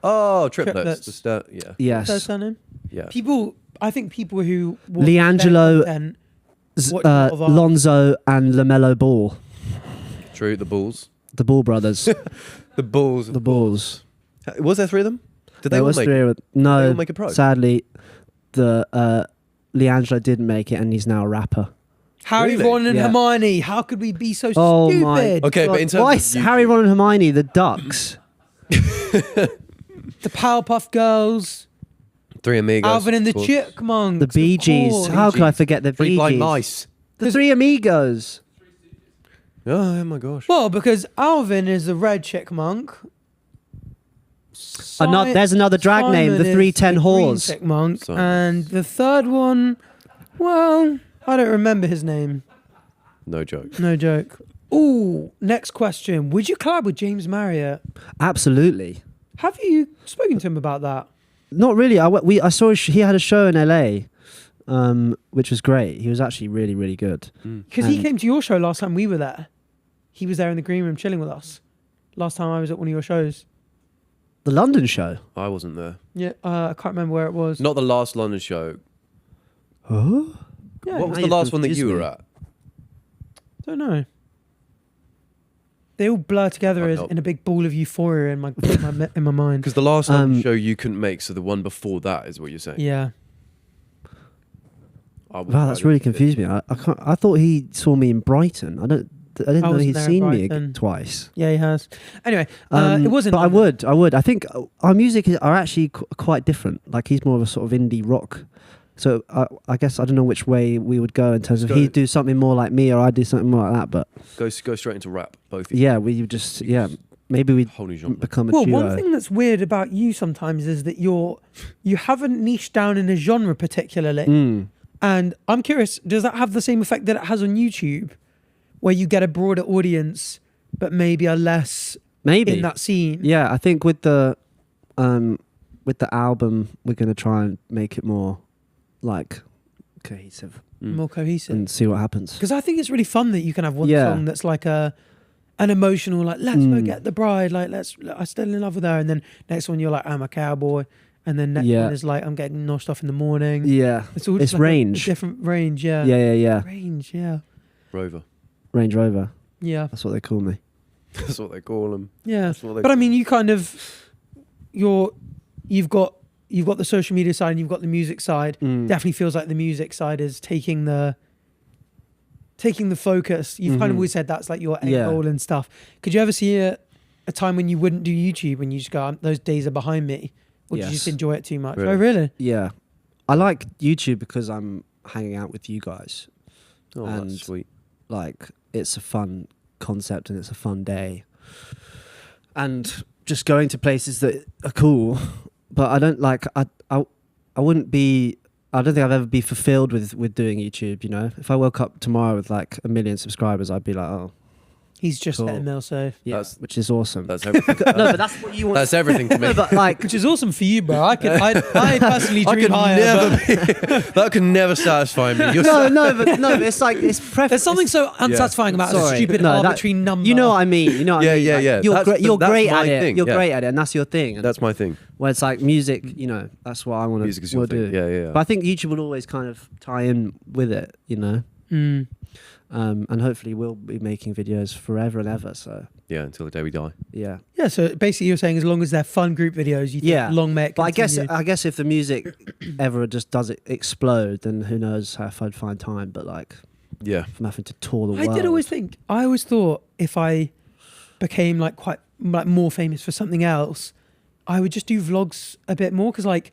Oh, triplets. Triplets. Yeah, Yes, Their surname. yeah. People. I think people who watch Leangelo- their content watch a lot of art. Lonzo and Lamello Ball, True. The Bulls. the Ball brothers, The Bulls. the Bulls. Was there three of them? Did they There all was make? three. Did they No, all make a pro? sadly, the Leangelo didn't make it, and he's now a rapper. Harry, Really? Ron, and Yeah. Hermione. How could we be so Oh stupid? my! Okay, but in terms why of is Harry, YouTube- Ron, and Hermione the Ducks? The Powerpuff Girls. Three Amigos. Alvin and the of course. Chipmunks. The Bee of Gees. course. How could I forget the Three Bee Blind Gees? Mice. The Three Amigos. Oh my gosh. Well, because Alvin is a red chipmunk. There's another drag name, the Simon is 310 the green Whores. chipmunk. Simon. And the third one, well, I don't remember his name. No joke. No joke. Ooh, next question. Would you collab with James Marriott? Absolutely. Have you spoken to him about that? Not really. I saw he had a show in LA, which was great. He was actually really, really good. Because he And- came to your show last time we were there. He was there in the green room chilling with us. Last time I was at one of your shows. The London show. I wasn't there. Yeah, I can't remember where it was. Not the last London show. Oh. Yeah, What was now the you've last one that you confused were me. at? don't know. They all blur together Can't as help. in a big ball of euphoria in my mind. Because the last London Um, show you couldn't make, so the one before that is what you're saying. Yeah. I was Wow, that's quite really interested. confused me. I thought he saw me in Brighton. I didn't know wasn't he'd there in seen me Brighton. twice. Yeah, he has. Anyway, it wasn't. But I would. I think our music are actually quite different. Like he's more of a sort of indie rock So I guess I don't know which way we would go in terms of Go- he'd do something more like me or I'd do something more like that. But Go straight into rap, both of you. yeah, we would just maybe we'd Whole new genre. become a Well, duo. one thing that's weird about you sometimes is that you haven't niched down in a genre particularly. Mm. And I'm curious, does that have the same effect that it has on YouTube, where you get a broader audience, but maybe are less Maybe in that scene? Yeah, I think with the album, we're gonna try and make it more like cohesive More cohesive. and see what happens. Because I think it's really fun that you can have one Yeah. song that's like an emotional, like, let's go Mm. get the bride, like, I'm still in love with her. And then next one, you're like, I'm a cowboy. And then next Yeah. one is like, I'm getting noshed off in the morning. Yeah, It's all It's just like range. A different range, yeah. yeah. Range, yeah. Rover. Range Rover. Yeah. That's what they call me. That's what they call them. Yeah. That's what they But I mean, you kind of, you've got the social media side and you've got the music side. Mm. Definitely feels like the music side is taking the focus. You've kind of Mhm. always said that's like your end Yeah. goal and stuff. Could you ever see a time when you wouldn't do YouTube and you just go, those days are behind me? Or did you just Yes. enjoy it too much? Really? Oh, really? Yeah, I like YouTube because I'm hanging out with you guys. Oh, And- that's sweet. Like it's a fun concept and it's a fun day, and just going to places that are cool. But I don't like I wouldn't be. I don't think I'd ever be fulfilled with doing YouTube. You know, if I woke up tomorrow with like 1 million subscribers, I'd be like, oh, He's just Cool. at a mil safe. yeah, That's- which is awesome. That's everything. no, but that's what you want. That's everything to me. No, but like, Which is awesome for you, bro. I personally I dream could higher. never but be, that could never satisfy me. You're no, but it's like it's there's something so unsatisfying about a Sorry. stupid No, that- arbitrary number. You know what I mean? You know what I mean? Yeah, Like, yeah. You're That's you're great my at it. thing, You're yeah. great at it, and that's your thing. And That's my thing. where it's like music, you know, that's what I want Music is your to thing. do. Yeah. But I think YouTube will always kind of tie in with it, you know, Mm. and hopefully we'll be making videos forever and ever. So Yeah, until the day we die. yeah, Yeah, so basically you're saying as long as they're fun group videos, you think Yeah. long may it but continue. I guess if the music ever just does it explode, then who knows if I'd find time. But like Yeah. from having to tour the I world, did always think, I always thought if I became like quite like more famous for something else, I would just do vlogs a bit more. Because like,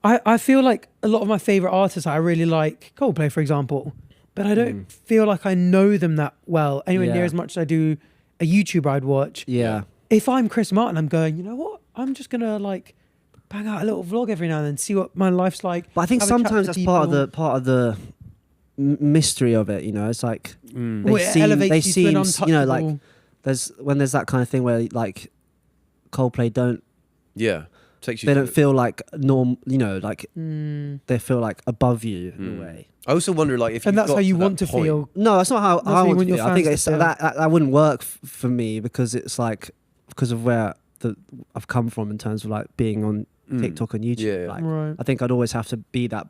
I feel like a lot of my favorite artists, I really like Coldplay, for example, but I don't feel like I know them that well, anywhere near Yeah. as much as I do a YouTuber I'd watch. Yeah, If I'm Chris Martin, I'm going, you know what? I'm just going to like bang out a little vlog every now and then, see what my life's like. but I think have a chat sometimes to that's part people. of the mystery of it. You know, it's like Mm. They Well, it seem- elevates they you to an seem, you know, like- untouchable- there's that kind of thing where like Coldplay Yeah. Takes you. they to- don't feel like norm, you know, like Mm. they feel like above you in Mm. a way. I also wonder, like, if And you've that's got how you that want to point- feel. No, that's not how That's I how you want want to your feel. I think fans it's to feel. that wouldn't work for me because it's like because of where I've come from in terms of like being on Mm. TikTok and YouTube. Yeah. Like, Right. I think I'd always have to be that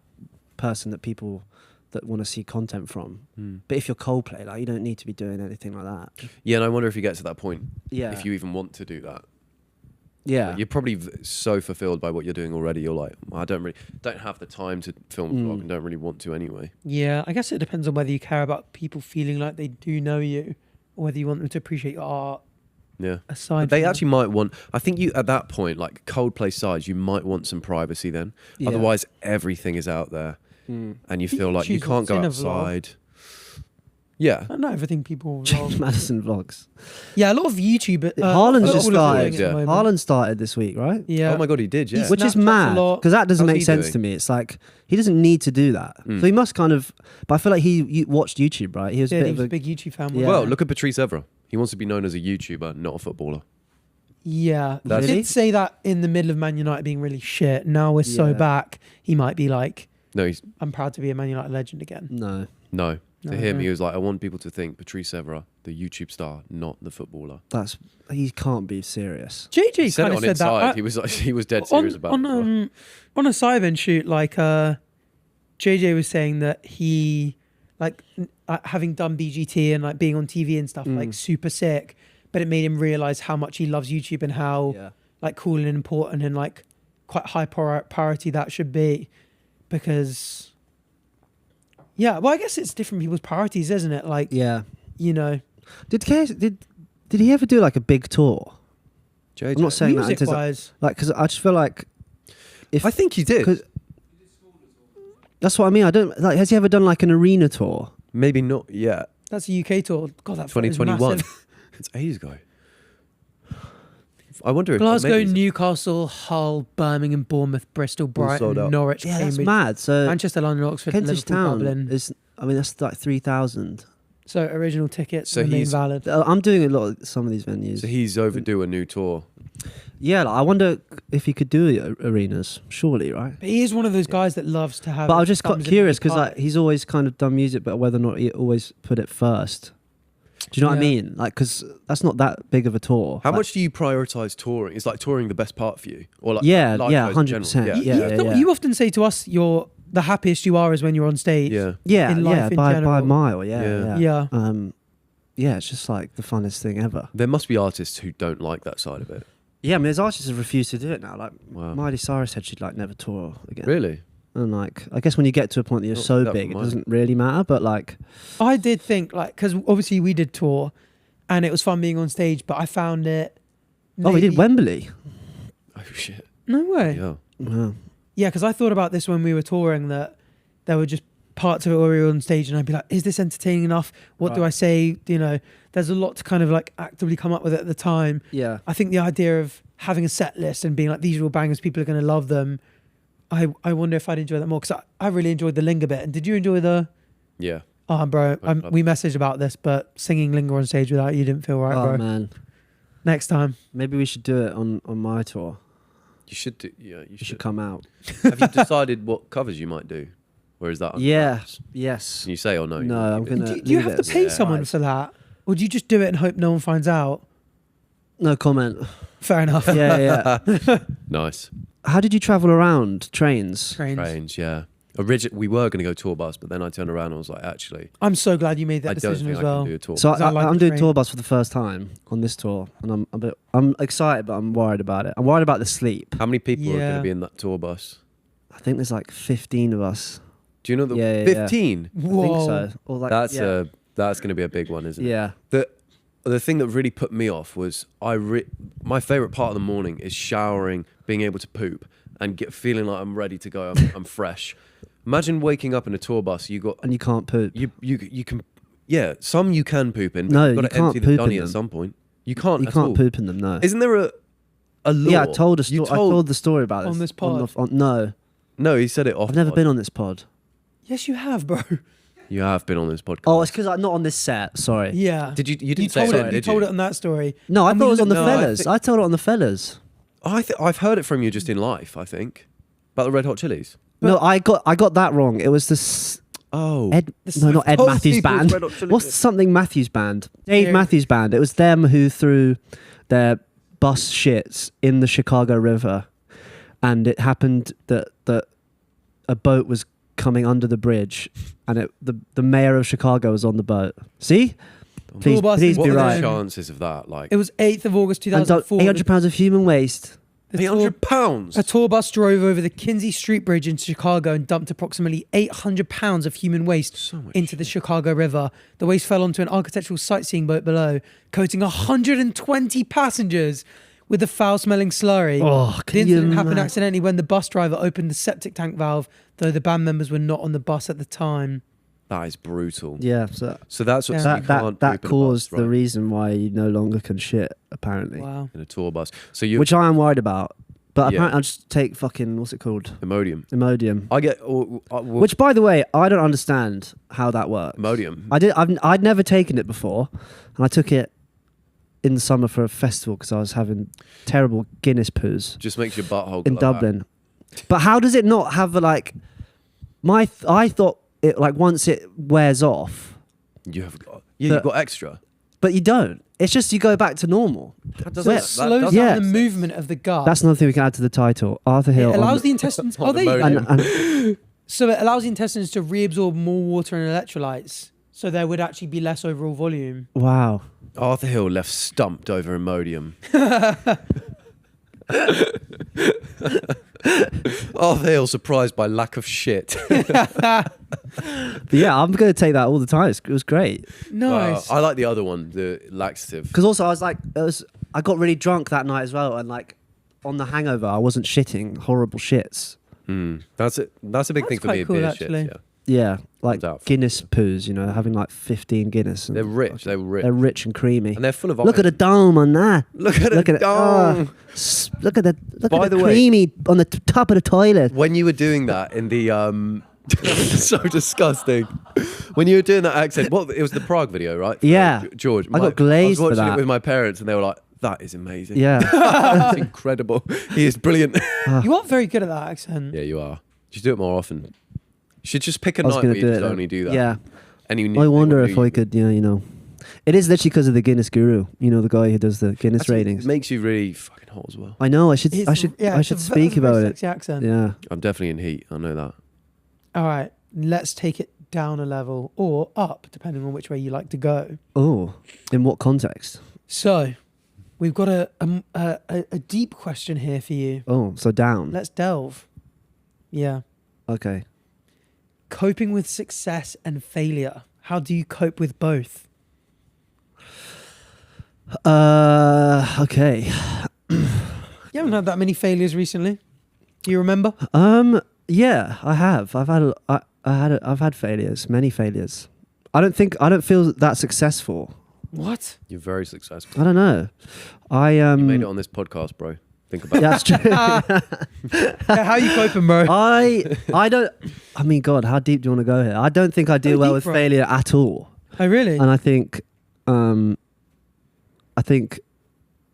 person that people that want to see content from. Mm. But if you're Coldplay, like you don't need to be doing anything like that. Yeah, and I wonder if you get to that point, Yeah. if you even want to do that. yeah. Like, you're probably so fulfilled by what you're doing already. You're like, I don't have the time to film a vlog Mm. and don't really want to anyway. Yeah, I guess it depends on whether you care about people feeling like they do know you or whether you want them to appreciate your art Yeah. aside They from actually might want. I think you at that point, like Coldplay size, you might want some privacy then. Yeah. Otherwise, everything is out there, Mm. and you You feel can like you choose can't what's go in a vlog. outside. Yeah. Not everything people James vlog. Madison vlogs. Yeah, a lot of YouTube. Haaland's all just of them are doing started. it at the moment. Haaland started this week, right? Yeah. Oh my god, he did. Yeah. He's- Which is Snapchats a mad lot. because that doesn't How's make he sense doing? to me. It's like he doesn't need to do that. Mm. So he must kind of. But I feel like he watched YouTube, right? He was Yeah, a bit he of was a a big YouTube fan. Yeah. Well, look at Patrice Evra. He wants to be known as a YouTuber, not a footballer. Yeah, That's- he Really? did say that in the middle of Man United being really shit. Now we're so Yeah. back, he might be like, No, he's I'm proud to be a Man United legend again. no. no. To No, him, no. he was like, I want people to think Patrice Evra, the YouTube star, not the footballer. That's he can't be serious. JJ He said it kind of on said Inside. that. He was like, he was dead serious about on, it. as well. on a Cyben shoot, like JJ was saying that he, like, having done BGT and like being on TV and stuff, like super sick, but it made him realize how much he loves YouTube and how Yeah. like cool and important and like quite high priority that should be, because yeah, well, I guess it's different people's priorities, isn't it? Like, Yeah. you know, Did he ever do like a big tour? JJ. I'm not saying that in music terms of, wise, like because I just feel like if I think he did. 'cause- That's what I mean. I don't like. Has he ever done like an arena tour? Maybe not yet. That's a UK tour. God, that photo's 2021. massive. It's ages ago. I wonder if Glasgow, maybe- Newcastle, Hull, Birmingham, Bournemouth, Bristol, sold Brighton, out. Norwich, Yeah, that's Cambridge, mad. So Manchester, London, Oxford, Kentish Liverpool, Town Dublin. is. I mean, that's like 3,000. So original tickets So remain he's- valid. I'm doing a lot of some of these venues. So he's overdue a new tour. Yeah, like, I wonder if he could do arenas. Surely, right? But he is one of those guys that loves to have. But I was just thumbs in curious the because pie. like he's always kind of done music, but whether or not he always put it first. Do you know what I Yeah. mean? Like, because that's not that big of a tour. How Like, much do you prioritize touring? Is like touring the best part for you, or like Yeah, live yeah, shows in 100%. general? You, Yeah, you, yeah. you often say to us, "You're the happiest you are is when you're on stage." Yeah. Yeah, in life yeah, in by a general. mile. Yeah, Yeah. yeah. Yeah. Yeah, it's just like the funnest thing ever. There must be artists who don't like that side of it. Yeah, I mean, there's artists who refuse to do it now. Like Wow. Miley Cyrus said she'd like never tour again. Really? And like, I guess when you get to a point that you're Not so that big, it Miley. doesn't really matter. But like, I did think because obviously we did tour, and it was fun being on stage. But I found it. oh, we did maybe- Wembley. Oh shit. No way. Yeah. Wow. Yeah, because I thought about this when we were touring, that there were just parts of it where we were on stage and I'd be like, is this entertaining enough? What do Right. I say? You know, there's a lot to kind of like actively come up with at the time. Yeah. I think the idea of having a set list and being like, these are all bangers, people are going to love them. I wonder if I'd enjoy that more because I really enjoyed the Linger bit. And did you enjoy the, Yeah. oh, bro, I love we messaged about this, but singing Linger on stage without you didn't feel right, Oh bro. man, Next time. maybe we should do it on my tour. You should do. Yeah. You You should. should come out. Have you decided what covers you might do? Or is that? under Yeah. wraps? Yes. Can you say or no? No, I'm Keep it- gonna- Do you leave have it to as pay a someone surprise. for that? Or do you just do it and hope no one finds out? No comment. Fair enough. Yeah, yeah. Nice. How did you travel around? Trains. Trains. Trains. Yeah. We were going to go tour bus, but then I turned around and was like, actually, I'm so glad you made that I don't decision think as I well. can do a tour. So Because I like I'm the doing train. tour bus for the first time on this tour, and I'm excited, but I'm worried about it. I'm worried about the sleep. How many people are going Yeah. to be in that tour bus? I think there's like 15 of us. Do you know the Yeah, yeah, 15? I Whoa. think so. Or like, That's yeah. that's going to be a big one, isn't it? Yeah. The thing that really put me off was my favorite part of the morning is showering, being able to poop, and feeling like I'm ready to go. I'm fresh. Imagine waking up in a tour bus. And you can't poop. You can some you can poop in. But No, you've got you to can't empty the poop in dunny at them. some point. You can't. You at can't all. poop in them. No. Isn't there a law? Yeah, I told a You story. I told the story about this On this no, No, he said it off. I've never pod. been on this pod. Yes, you have, bro. You have been on this podcast. Oh, it's because I'm not on this set. Sorry. Yeah. Did you? You You didn't say told it, it. You did told you? it on that story. No, I And thought we it was on the looked- No, I fellas. think- I told it on the fellas. I've heard it from you just in life. I think about the Red Hot Chilies. No, I got that wrong. It was this Oh, Ed. No, not Ed Told Matthews people Band. it's Red Hot Chili What's Peppers. something Matthews Band? Dave Yeah. Matthews Band. It was them who threw their bus shits in the Chicago River, and it happened that a boat was coming under the bridge, and the mayor of Chicago was on the boat. See, please, bus please what be are right. the chances of that? Like It was 8th of August And 2004. 800 pounds of human waste. The tour- £800. A tour bus drove over the Kinsey Street Bridge in Chicago and dumped approximately 800 pounds of human waste So much into the Chicago River. The waste fell onto an architectural sightseeing boat below, coating 120 passengers with a foul-smelling slurry. Oh, The can you incident happened imagine? accidentally when the bus driver opened the septic tank valve, though the band members were not on the bus at the time. That is brutal. Yeah, so So that's what Yeah. you that can't that poop in a caused bus, the right? reason why you no longer can shit. Apparently, Wow. in a tour bus. So you which I am worried about. But Yeah. apparently, I'll just take fucking what's it called, Imodium. Imodium. I get Which, by the way, I don't understand how that works. Imodium. I'd never taken it before, and I took it in the summer for a festival because I was having terrible Guinness poos Just makes your butthole in glow out. Dublin. But how does it not have a, like? I thought it, like, once it wears off, You have got But- you've got extra. but you don't. It's just you go back to normal. That So doesn't- it that slows doesn't down Yeah. the make sense. movement of the gut. That's another thing we can add to the title. Arthur Hill. It on allows the- the intestines. on Oh, the there you motor. go. and So it allows the intestines to reabsorb more water and electrolytes. So there would actually be less overall volume. wow. Arthur Hill left stumped over Imodium. Arthur Hill surprised by lack of shit. But yeah, I'm going to take that all the time. It was great. Nice. I like the other one, the laxative. Because also I was like, I got really drunk that night as well, and like on the hangover, I wasn't shitting horrible shits. That's it. That's a big That's thing for quite me. cool, Beer actually. shits, yeah. Yeah, like out for Guinness poos, you know, having like 15 Guinness. And They're rich. They're rich. They're rich and creamy. And they're full of Look at the iron. dome on that. Look at Look it. at it. Oh, look at By the the way- creamy on the top of the toilet. When you were doing that in the so disgusting. When you were doing that accent, what it was the Prague video, right? For Yeah. George. I got glazed I for was watching that. it with my parents, and they were like, "That is amazing. Yeah. That's incredible. He is brilliant." You are very good at that accent. Yeah, you are. You should do it more often. You should just pick a I was night going where to you do just it. only do that. Yeah. And you I wonder they if will I do could, you know. It is literally because of the Guinness guru, you know, the guy who does the Guinness Actually, ratings. It makes you really fucking hot as well. I know. I should. It's- I should. yeah, I it's should a speak very about it. sexy accent. Yeah. I'm definitely in heat. I know that. All right, let's take it down a level or up, depending on which way you like to go. Oh, in what context? So, we've got a deep question here for you. Oh, so down. Let's delve. Yeah. Okay. Coping with success and failure. How do you cope with both? Okay. You haven't had that many failures recently. Do you remember? Yeah, I have. I've had failures, many failures. I don't feel that successful. What? You're very successful. I don't know. You made it on this podcast, bro. Think about Yeah, that's true. Yeah, how you coping, bro? I don't. I mean, God, how deep do you want to go here? I don't think I deal Go well deep, with bro. failure at all, Oh, really? and I think,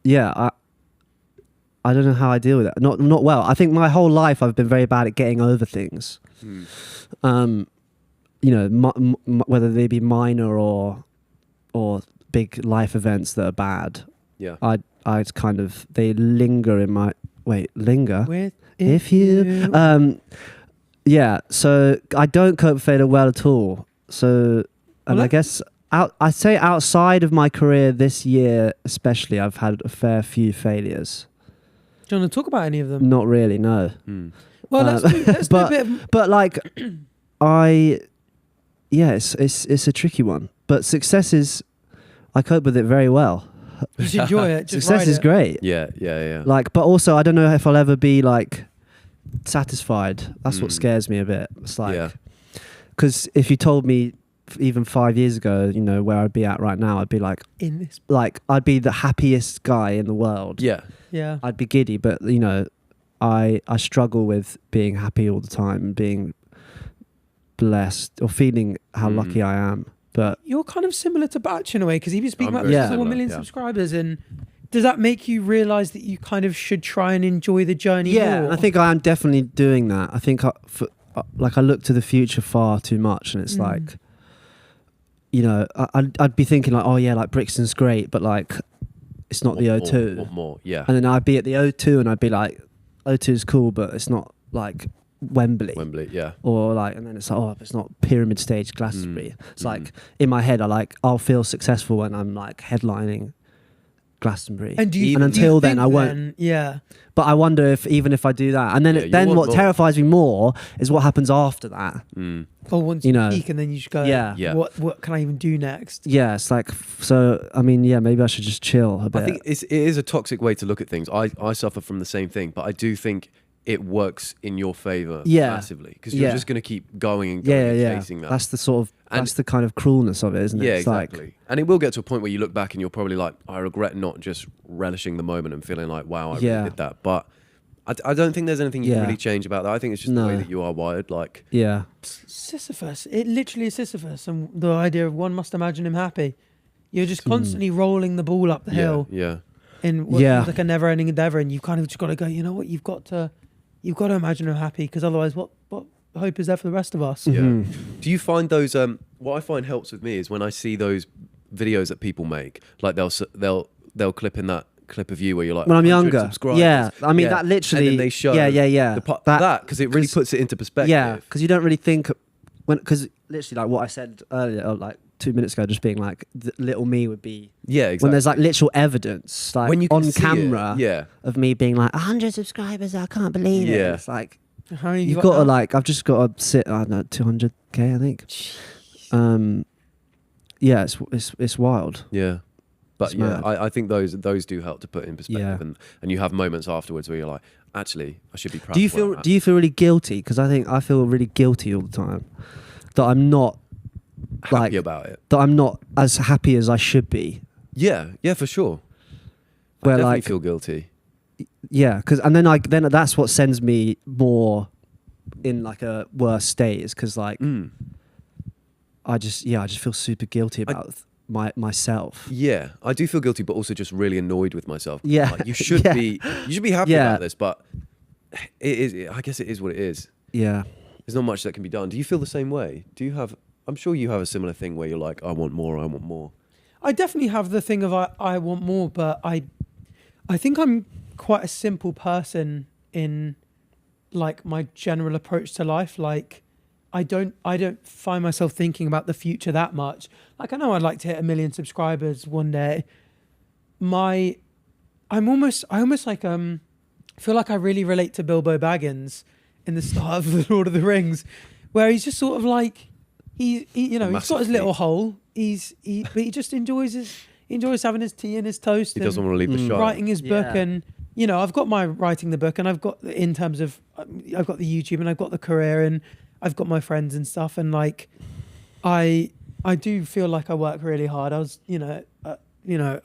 yeah, I don't know how I deal with it. Not well. I think my whole life I've been very bad at getting over things. You know, whether they be minor or big life events that are bad. Yeah. I kind of they linger in my linger. With If you yeah, so I don't cope with failure well at all. So and Well, I guess I'd say outside of my career this year especially I've had a fair few failures. do you want to talk about any of them? Not really, no. Well, let's do a bit of... But like it's a tricky one. But success is I cope with it very well. You just enjoy it. Just Success ride is it. great. Yeah. Like, but also I don't know if I'll ever be like satisfied. That's what scares me a bit. It's like, Yeah. because if you told me even 5 years ago, you know, where I'd be at right now, I'd be like I'd be the happiest guy in the world. Yeah. Yeah. I'd be giddy, but you know, I struggle with being happy all the time and being blessed or feeling how lucky I am. But You're kind of similar to Batch in a way because he's been speaking I'm about very 1 similar, million yeah. subscribers. And does that make you realize that you kind of should try and enjoy the journey yeah, more? I think I am definitely doing that. I think I look to the future far too much, and it's like, you know, I'd be thinking like, oh yeah, like Brixton's great, but like it's not the O2. What more? Yeah. And then I'd be at the O2 and I'd be like, O2 is cool, but it's not like Wembley. Yeah. Or like, and then it's like, oh, it's not Pyramid Stage Glastonbury. It's like in my head, I'll feel successful when I'm like headlining Glastonbury. And do you, and do you until then, think I won't. then- yeah. But I wonder if even if I do that, and then Yeah, you then want what more. terrifies me more is what happens after that. Or once You you know, peak and then you just go, yeah. Yeah. What can I even do next? Yeah, it's like so. I mean, yeah, maybe I should just chill a bit. I think it is a toxic way to look at things. I suffer from the same thing, but I do think it works in your favor Yeah. massively because you're Yeah. just going to keep going and going and yeah. chasing that. That's the sort of And- that's the kind of cruelness of it, isn't it? Yeah, It's exactly. Like, And it will get to a point where you look back and you're probably like, I regret not just relishing the moment and feeling like, wow, I Yeah. really did that. But I don't think there's anything you can Yeah. really change about that. I think it's just the way No. that you are wired. Like, yeah, Sisyphus. It literally is Sisyphus. And the idea of one must imagine him happy. You're just constantly rolling the ball up the hill yeah. in what Yeah. feels like a never-ending endeavor, and you kind of just got to go. You know what? You've got to imagine him happy, because otherwise, what hope is there for the rest of us? Yeah. Mhm. Do you find those? What I find helps with me is when I see those videos that people make, like they'll clip in that clip of you where you're like, when I'm 100 younger. subscribers. Yeah, I mean Yeah. that literally. And then they show Yeah. that because it really 'cause- puts it into perspective. Yeah, because you don't really think because literally like what I said earlier, or like 2 minutes ago, just being like little me would be Yeah, exactly. when there's like literal evidence, like When you can on see it, camera, yeah. of me being like 100 subscribers. I can't believe it. Yeah. It's like How many have you've you got to now? like I've just got to sit. I don't know 200k, I think. Yeah, it's wild. Yeah. But It's yeah, mad. I think those do help to put in perspective, Yeah. and you have moments afterwards where you're like, actually, I should be proud. Do you of where I'm feel at. do you feel really guilty? Because I feel really guilty all the time that I'm not happy like about it? that I'm not as happy as I should be. Yeah, for sure. I Where, definitely like- feel guilty. Yeah, because and then that's what sends me more in like a worse state is because like Mm. I just feel super guilty about myself. Yeah, I do feel guilty, but also just really annoyed with myself. Yeah. Like, you should Yeah. be happy Yeah. about this, but it is. I guess it is what it is. Yeah. There's not much that can be done. Do you feel the same way? Do you have? I'm sure you have a similar thing where you're like, I want more. I want more. I definitely have the thing of I want more, but I think I'm quite a simple person in like my general approach to life. Like I don't find myself thinking about the future that much. Like I know I'd like to hit 1 million subscribers one day. I almost like feel like I really relate to Bilbo Baggins in the start of the Lord of the Rings, where he's just sort of like he's got his Massive little feat. hole. But he just enjoys having his tea and his toast. He and doesn't want to leave the shop. writing his book, Yeah. and I've got my writing the book, and I've got in terms of I've got the YouTube, and I've got the career, and I've got my friends and stuff, and like I do feel like I work really hard. I was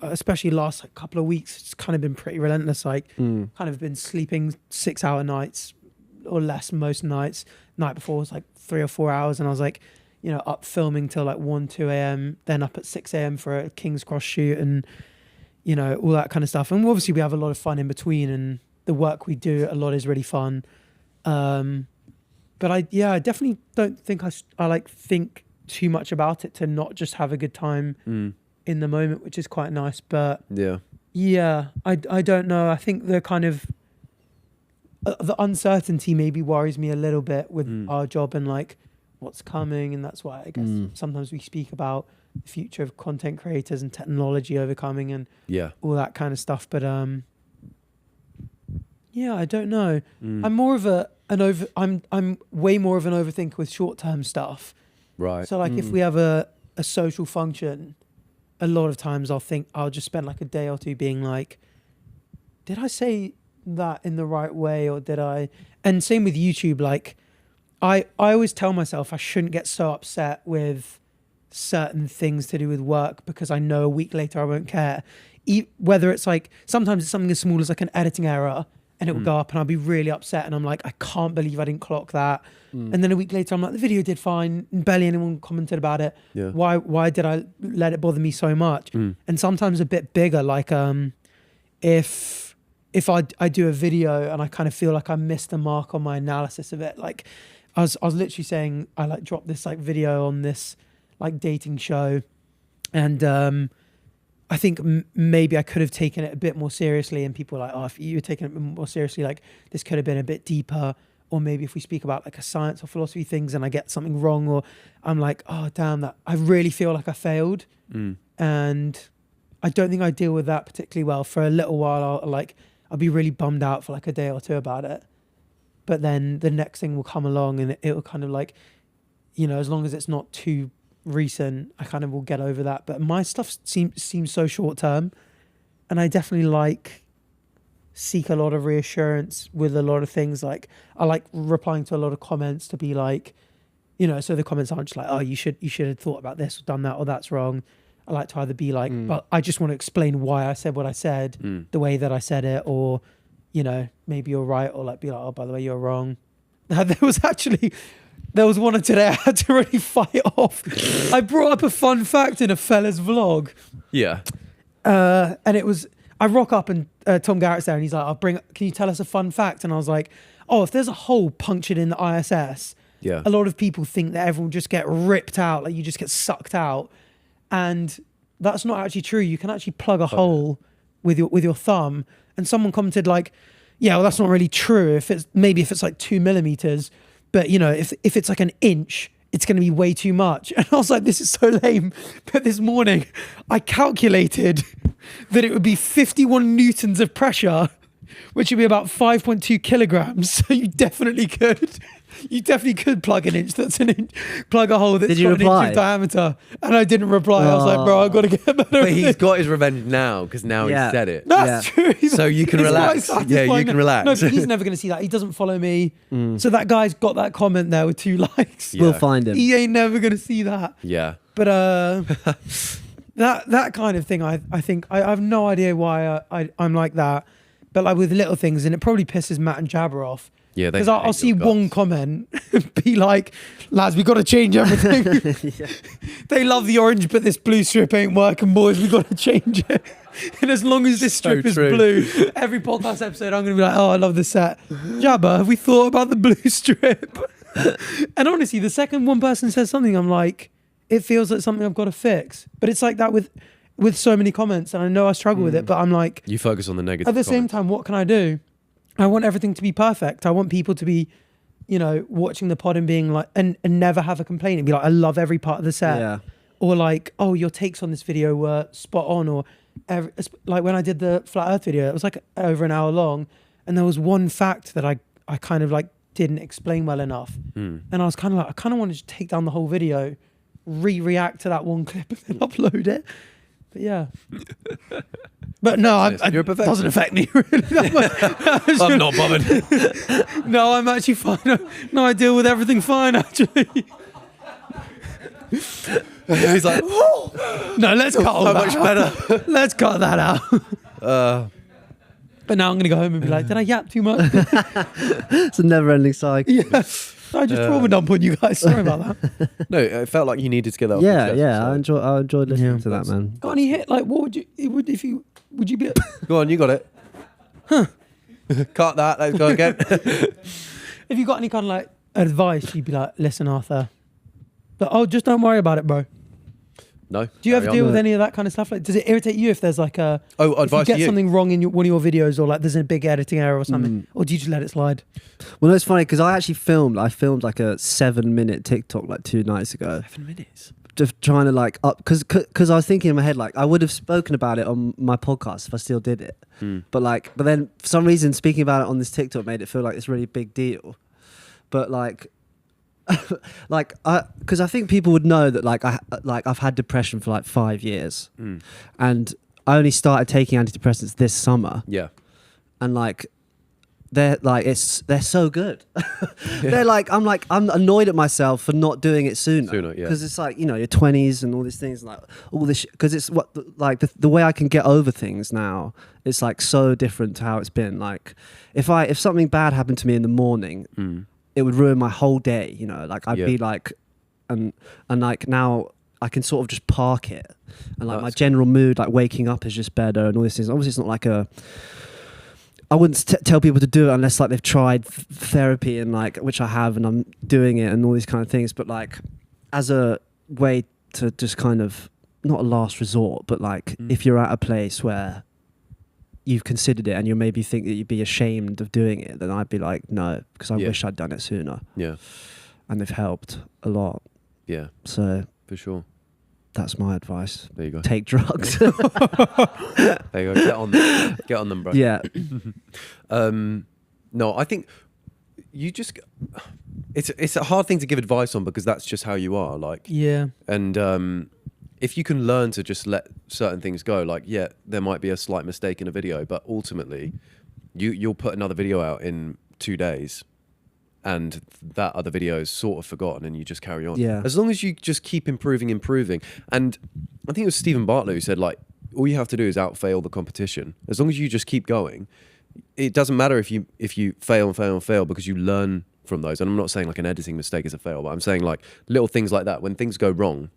especially last like, couple of weeks, it's kind of been pretty relentless. Like kind of been sleeping 6-hour nights or less most nights. Night before was like 3 or 4 hours, and I was like, up filming till like 1-2 a.m. Then up at 6 a.m. for a King's Cross shoot, and all that kind of stuff. And obviously we have a lot of fun in between, and the work we do a lot is really fun. But I definitely don't think I like think too much about it to not just have a good time in the moment, which is quite nice. But Yeah. I don't know. I think the kind of the uncertainty maybe worries me a little bit with our job and like what's coming, and that's why I guess sometimes we speak about the future of content creators and technology overcoming and Yeah. all that kind of stuff. But I don't know. Mm. I'm more of I'm way more of an overthinker with short term stuff. Right. So like if we have a social function, a lot of times I'll just spend like a day or two being like, did I say that in the right way, or did I? And same with YouTube. Like I always tell myself I shouldn't get so upset with certain things to do with work, because I know a week later I won't care. Whether it's like, sometimes it's something as small as like an editing error, and it will go up and I'll be really upset, and I'm like, I can't believe I didn't clock that. And then a week later I'm like, the video did fine, and barely anyone commented about it. Yeah. Why did I let it bother me so much? And sometimes a bit bigger, like if I do a video and I kind of feel like I missed the mark on my analysis of it. Like I was literally saying, I like dropped this like video on this like dating show, and I think maybe I could have taken it a bit more seriously, and people were like, oh, if you were taking it more seriously, like this could have been a bit deeper. Or maybe if we speak about like a science or philosophy things and I get something wrong, or I'm like, oh damn, that I really feel like I failed. And I don't think I deal with that particularly well. For a little while I'll be really bummed out for like a day or two about it. But then the next thing will come along, and it'll kind of like, as long as it's not too recent, I kind of will get over that. But my stuff seems so short term, and I definitely seek a lot of reassurance with a lot of things. Like I like replying to a lot of comments to be like, so the comments aren't just like, oh, you should have thought about this or done that, or that's wrong. I like to either be like, but I just want to explain why I said what I said the way that I said it, or maybe you're right, or like be like, oh, by the way, you're wrong. There was one today I had to really fight off. I brought up a fun fact in a fella's vlog. Yeah. And it was, I rock up and Tom Garrett's there, and he's like, can you tell us a fun fact? And I was like, oh, if there's a hole punctured in the ISS, Yeah. a lot of people think that everyone just get ripped out, like you just get sucked out. And that's not actually true. You can actually plug a hole with your thumb. And someone commented like, yeah, well, that's not really true. If it's like 2 millimeters, but if it's like an inch, it's going to be way too much. And I was like, this is so lame. But this morning I calculated that it would be 51 newtons of pressure, which would be about 5.2 kilograms. So you definitely could. You definitely could plug an inch. Plug a hole that's Did you got an reply? inch of diameter. And I didn't reply. I was like, bro, I've got to get better. But at he's this. got his revenge now because now Yeah. he said it. That's true. So you can It's relax. quite Yeah, you satisfying. can relax. No, but he's never going to see that. He doesn't follow me. So that guy's got that comment there with 2 likes. Yeah. We'll find him. He ain't never going to see that. Yeah. But that kind of thing, I think I have no idea why I'm like that. But like with little things, and it probably pisses Matt and Jabber off. Yeah, they Because I'll hate see your one guts. comment be like, lads, we got to change everything. They love the orange, but this blue strip ain't working, boys. We got to change it. And as long as this So strip is true. blue, every podcast episode, I'm going to be like, oh, I love this set. Jabba, have we thought about the blue strip? And honestly, the second one person says something, I'm like, it feels like something I've got to fix. But it's like that with so many comments, and I know I struggle with it, but I'm like, You focus on the negative. at the same comments. time, what can I do? I want everything to be perfect. I want people to be, watching the pod and being like, and never have a complaint and be like, I love every part of the set. Yeah. Or like, oh, your takes on this video were spot on. Or like when I did the Flat Earth video, it was like over an hour long. And there was one fact that I kind of like didn't explain well enough. And I was kind of like, I kind of wanted to take down the whole video, react to that one clip and then upload it. But yeah. But no, You're a it perfectionist. doesn't affect me really that much. I'm not bothered. No, I'm actually fine. No, I deal with everything fine, actually. He's like, No, let's cut all so that much out. better. Let's cut that out. But now I'm going to go home and be like, did I yap too much? It's a never-ending cycle. Yeah. I just trauma dump on you guys. Sorry about that. No, it felt like you needed to get that off your Yeah, chest, yeah. so- I enjoyed listening Yeah. to that, man. Got any hit? Like, what would you, would you be, Go on, you got it. Cut that, let's go again. if you got any kind of like advice, you'd be like, listen, Arthur. But, oh, just don't worry about it, bro. No. Do you ever carry deal on. with any of that kind of stuff? Like, does it irritate you if there's like a, Oh, if you advice get to you. something wrong in one of your videos, or like there's a big editing error or something, or do you just let it slide? Well, no, it's funny because I filmed like a 7-minute TikTok like 2 nights ago. 7 minutes. Just trying to like up because I was thinking in my head like I would have spoken about it on my podcast if I still did it, but then for some reason speaking about it on this TikTok made it feel like this really big deal, but like because I think people would know that I've had depression for like 5 years, and I only started taking antidepressants this summer, Yeah. and like they're so good. They're like I'm annoyed at myself for not doing it sooner. Yeah. Because it's like, your 20s and all these things, like all this because it's what the way I can get over things now. It's like so different to how it's been. Like if something bad happened to me in the morning, it would ruin my whole day. Like I'd Yeah. be like, and like now I can sort of just park it, and like That's my good. general mood, like waking up is just better and all these things. Obviously, it's not like I wouldn't tell people to do it unless like they've tried therapy and like, which I have, and I'm doing it and all these kind of things. But like as a way to just kind of, not a last resort, but like if you're at a place where you've considered it and you maybe think that you'd be ashamed of doing it, then I'd be like, no, because I Yeah. wish I'd done it sooner. Yeah. And they've helped a lot. Yeah, So for sure. that's my advice. There you go. Take drugs. There you go. Get on them. Get on them, bro. Yeah. No, I think you just it's a hard thing to give advice on because that's just how you are. Like, Yeah. and if you can learn to just let certain things go, like, yeah, there might be a slight mistake in a video, but ultimately you'll put another video out in 2 days and that other video is sort of forgotten and you just carry on. Yeah. As long as you just keep improving. And I think it was Stephen Bartlett who said, like, all you have to do is outfail the competition. As long as you just keep going, it doesn't matter if you fail and fail and fail because you learn from those. And I'm not saying like an editing mistake is a fail, but I'm saying like little things like that. When things go wrong,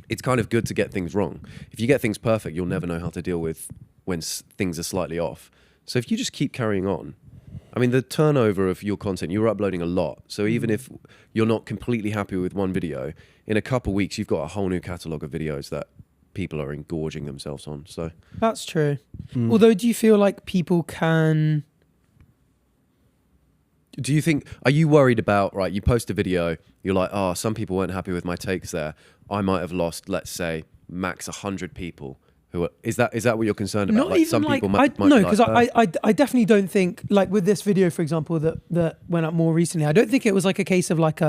it's kind of good to get things wrong. If you get things perfect, you'll never know how to deal with when things are slightly off. So if you just keep carrying on, I mean, the turnover of your content, you're uploading a lot. So even if you're not completely happy with one video, in a couple of weeks, you've got a whole new catalogue of videos that people are engorging themselves on. So That's true. Although, do you feel like people can? do you think, are you worried about, right, you post a video, you're like, oh, some people weren't happy with my takes there. I might have lost, let's say, max 100 people Is that what you're concerned about? Not Like even some like people might no, be because like, I definitely don't think like with this video, for example, that went up more recently. I don't think it was like a case of like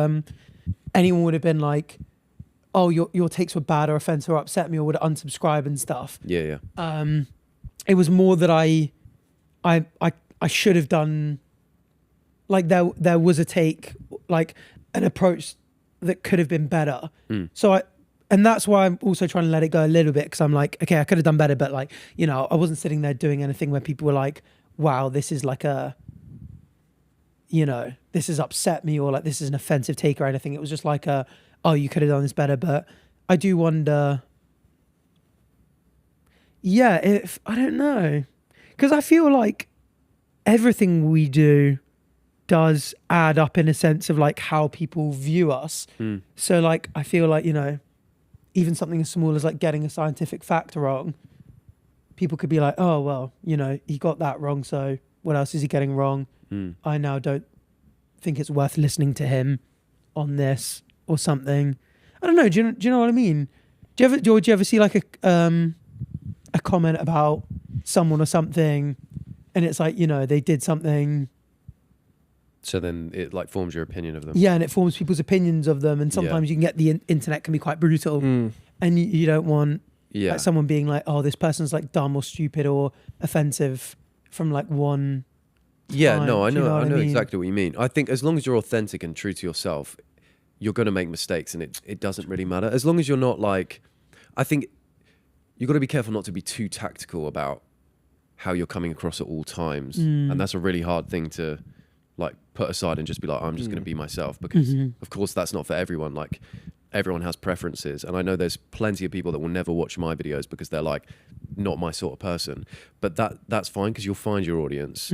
anyone would have been like, oh, your takes were bad or offensive or upset me or would unsubscribe and stuff. yeah. It was more that I should have done, like there was a take, like an approach that could have been better. And that's why I'm also trying to let it go a little bit, because I'm like, okay, I could have done better, but like, you know, I wasn't sitting there doing anything where people were like, wow, this is like this has upset me, or like this is an offensive take or anything. It was just like oh, you could have done this better. But I do wonder, if, I don't know, because I feel like everything we do does add up in a sense of like how people view us. So like, I feel like, even something as small as like getting a scientific fact wrong, people could be like, oh, well, he got that wrong, so what else is he getting wrong? I now don't think it's worth listening to him on this or something. I don't know. Do you know what I mean? Do you ever see like a comment about someone or something, and it's like, they did something. So then it like forms your opinion of them. Yeah, and it forms people's opinions of them. And sometimes you can get the internet can be quite brutal, and you don't want like someone being like, oh, this person's like dumb or stupid or offensive from like one. Yeah, time. no, I Do you know, what I know mean? exactly what you mean. I think as long as you're authentic and true to yourself, you're going to make mistakes, and it doesn't really matter. As long as you're not like, I think you've got to be careful not to be too tactical about how you're coming across at all times. And that's a really hard thing to like put aside and just be like, I'm just going to be myself, because of course that's not for everyone. Like everyone has preferences, and I know there's plenty of people that will never watch my videos because they're like not my sort of person, but that's fine, because you'll find your audience.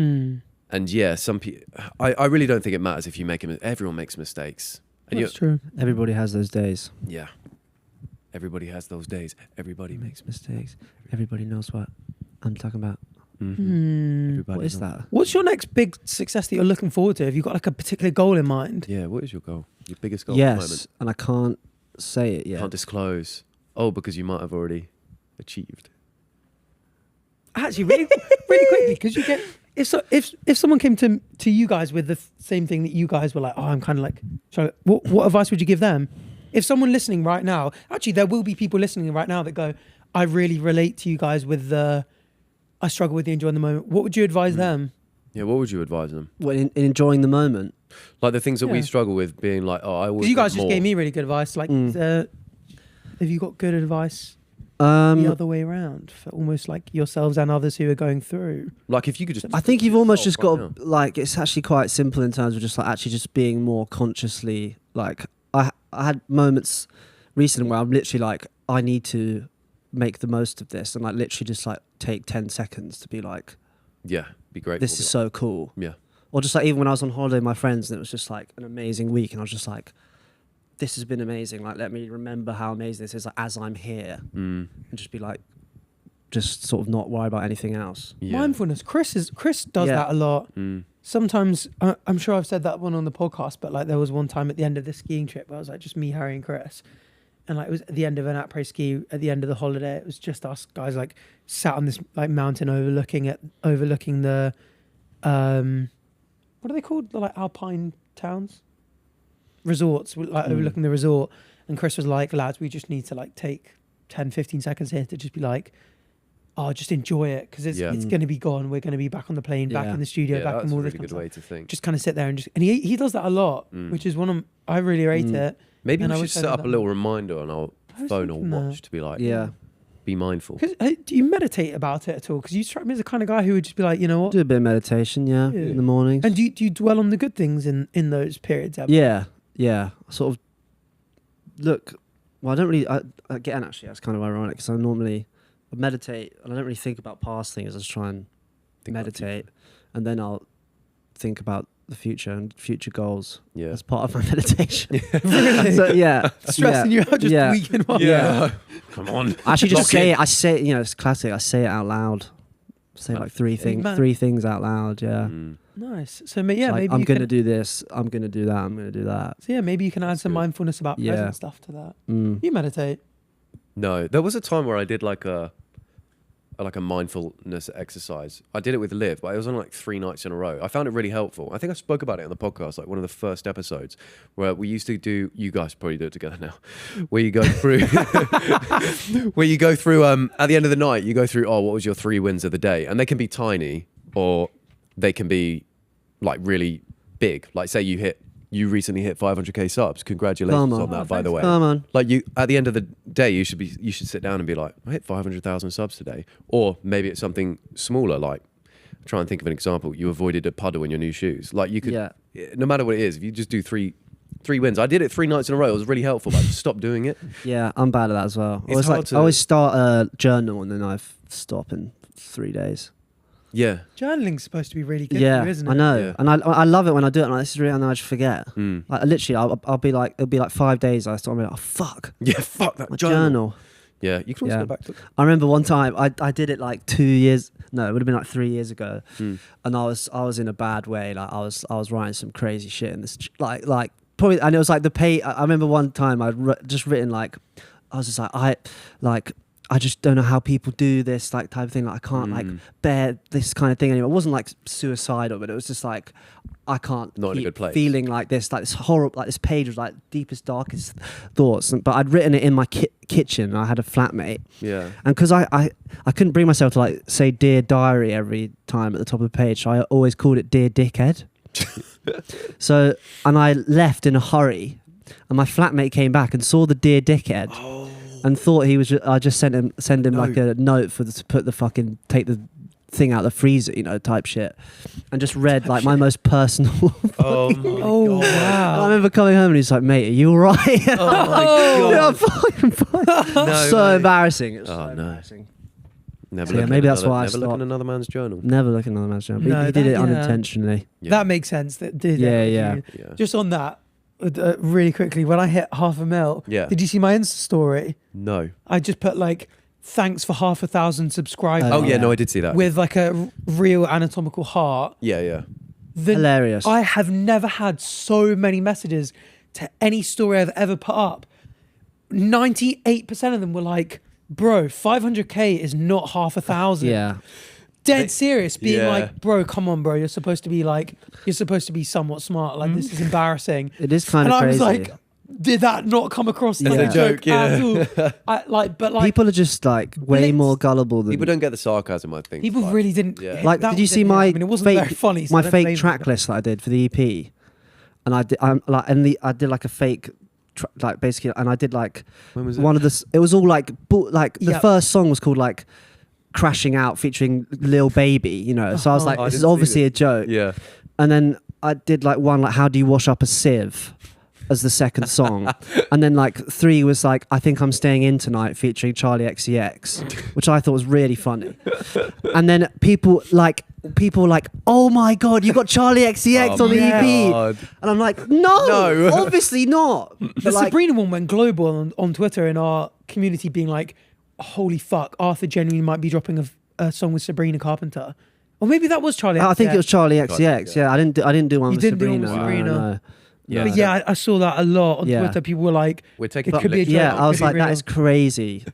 And yeah, some people, I really don't think it matters if you make them. Everyone makes mistakes. And That's true. Everybody has those days. Yeah. Everybody has those days. Everybody makes mistakes. Everybody knows what I'm talking about. Everybody What is knows. that? What's your next big success that you're looking forward to? Have you got like a particular goal in mind? Yeah, what is your goal? Your biggest goal at the moment? Yes, and I can't say it yet. Can't disclose. Oh, because you might have already achieved. Actually, really quickly, because you get if someone came to you guys with the same thing that you guys were like, oh, I'm kind of like, what advice would you give them? If someone listening right now, actually, there will be people listening right now that go, I really relate to you guys with the, I struggle with the enjoying the moment. What would you advise them? Yeah, what would you advise them? Well, in enjoying the moment. Like the things that we Yeah. struggle with, being like, oh, I always. Because you guys want just more. gave me really good advice. Like, have you got good advice the other way around for almost like yourselves and others who are going through? Like if you could just. I think you've almost just right got to, like, it's actually quite simple in terms of just like actually just being more consciously, like, I had moments recently where I'm literally like, I need to make the most of this, and like literally just like take 10 seconds to be like, Yeah, be grateful. this is so cool. Yeah. Or just like even when I was on holiday with my friends and it was just like an amazing week, and I was just like, this has been amazing. Like, let me remember how amazing this is, like, as I'm here, and just be like, just sort of not worry about anything else. Yeah. Mindfulness. Chris does Yeah. that a lot. Sometimes I'm sure I've said that one on the podcast, but like there was one time at the end of the skiing trip where I was like just me, Harry, and Chris, and like it was at the end of an après ski at the end of the holiday. It was just us guys like sat on this like mountain overlooking the what are they called? The like alpine towns, resorts, like overlooking the resort. And Chris was like, lads, we just need to like take 10-15 seconds here to just be like, oh, just enjoy it, because it's going to be gone. We're going to be back on the plane, back Yeah. in the studio, Yeah, back that's in all a this really kind of good way stuff. to think. Just kind of sit there and he does that a lot, which is I really rate it. Maybe and I we should wish I set did up that a little more. reminder on our was phone or thinking that. watch to be like, Yeah. be mindful. Because do you meditate about it at all? Because you strike me as the kind of guy who would just be like, you know what? Do a bit of meditation, yeah, Yeah. in the mornings. And do you dwell on the good things in those periods? Ever? Yeah. Sort of look. Well, I don't really. Again, actually, that's kind of ironic because I normally meditate and I don't really think about past things. I just try and Think about meditate, and then I'll think about the future and future goals Yeah. as part of my meditation. Really? So yeah, Stressing you out just yeah. weekend one. Yeah. Come on. I actually just Lock say in. it. I say, you know, it's classic. I say it out loud. Say like three things out loud. Yeah. Nice. So yeah, It's like, maybe I'm you gonna can, do this. I'm gonna do that. I'm gonna do that. So yeah, maybe you can add some good. mindfulness about Yeah. present stuff to that. Mm. You meditate. No, there was a time where I did like a like a mindfulness exercise. I did it with Liv, but it was on like 3 nights in a row. I found it really helpful. I think I spoke about it on the podcast, like one of the first episodes, where we used to do. You guys probably do it together now. Where you go through, at the end of the night, you go through. Oh, what was your 3 wins of the day? And they can be tiny, or they can be like really big. Like say you recently hit 500k subs. Congratulations Come on. on that, by the way. Come on. Like you, at the end of the day, you should sit down and be like, I hit 500,000 subs today. Or maybe it's something smaller, like try and think of an example. You avoided a puddle in your new shoes. Like you could, no matter what it is, if you just do three wins. I did it 3 nights in a row. It was really helpful, but I just stopped doing it. Yeah, I'm bad at that as well. It's hard I always to- start a journal and then I stop in 3 days. Yeah. Journaling's supposed to be really good Yeah, for you, isn't it? I know, Yeah. and I love it when I do it. And this is really, and then I just forget. Mm. Like literally, I'll be like, it'll be like 5 days. I start, I'm like, oh fuck, Yeah, fuck that my journal. journal. Yeah, you can also Yeah. go back to I remember one time I did it like 2 years. No, it would have been like 3 years ago, and I was in a bad way. Like I was writing some crazy shit in this like probably, and it was like the pay. I remember one time just written like, I was just like I just don't know how people do this like type of thing. Like I can't like bear this kind of thing anymore. It wasn't like suicidal, but it was just like I can't Not in a keep good place. feeling like this horrible. Like this page was like deepest, darkest thoughts. But I'd written it in my kitchen. And I had a flatmate, Yeah. and because I couldn't bring myself to like say "Dear Diary" every time at the top of the page, so I always called it "Dear Dickhead." So, and I left in a hurry, and my flatmate came back and saw the "Dear Dickhead." And thought he was. I just send him like a note to put the fucking take the thing out of the freezer, type shit, and just read like my most personal. Oh my Oh, God. wow. I remember coming home and he's like, "Mate, are you all right?" Oh my Oh. Yeah, God. I'm fine, I'm fine. No, So mate. embarrassing. It was Oh, so no. embarrassing. Never So, yeah, look maybe at that's another, why I never look at stopped. another man's journal. Never look at another man's journal. No, He did that- it yeah. unintentionally. Yeah. That makes sense. That did. Yeah, it. yeah. Yeah. Just on that, really quickly, when I hit 500,000, Yeah. did you see my Insta story? No. I just put like, thanks for 500,000 subscribers Oh yeah, yeah. no, I did see that. with like a real anatomical heart. yeah, yeah. Hilarious. I have never had so many messages to any story I've ever put up. 98% of them were like, bro, 500k is not 500,000. Yeah. Dead serious, being Yeah. like, bro, come on, bro. You're supposed to be somewhat smart. Like, this is embarrassing. It is kind And of I was crazy. like, did that not come across as Yeah. a As a joke, joke, at all? But like, People are just like way Blitz. more gullible than People don't get the sarcasm, I think. people Like, really didn't. Yeah. like. that Did you was see in- my I mean, it wasn't fake, very funny. So my I don't fake blame track them. list that I did for the EP, and I did. I did like a fake, like basically, and I did like When was it? one of the. It was all like the Yeah. first song was called like "Crashing Out" featuring Lil Baby. So I was like, I this is didn't see obviously this. a joke. Yeah. And then I did like one like "How do you wash up a sieve" as the second song, and then like 3 was like "I think I'm staying in tonight" featuring Charlie XCX, which I thought was really funny. And then people were like, "Oh my god, you got Charlie XCX Oh on the my EP," God. and I'm like, "No, No. obviously not." The But like, Sabrina one went global on Twitter in our community, being like, holy fuck, Arthur genuinely might be dropping a song with Sabrina Carpenter. Or maybe that was Charlie. I think XCX. it was Charlie XCX. XCX. Yeah, I didn't do one You with didn't do Sabrina. one with no, Sabrina. no. Yeah. But yeah, I saw that a lot on Yeah. Twitter. People were like, We're taking it could be a joke. Yeah, it I was could be like, that real. is crazy.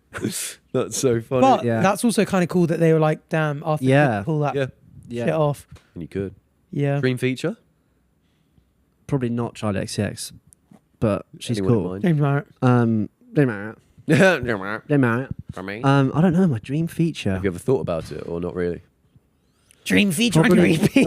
That's so funny. But Yeah. that's also kind of cool that they were like, damn, Arthur Yeah. could pull that yeah, Yeah, shit off. and you could. Yeah. Dream feature? probably not Charlie XCX, but she's Anyone in cool. mind? James Marriott. Don't matter. Yeah. Don't matter. For me. I don't know my dream feature. Have you ever thought about it or not really? Dream feature on Probably- your EP.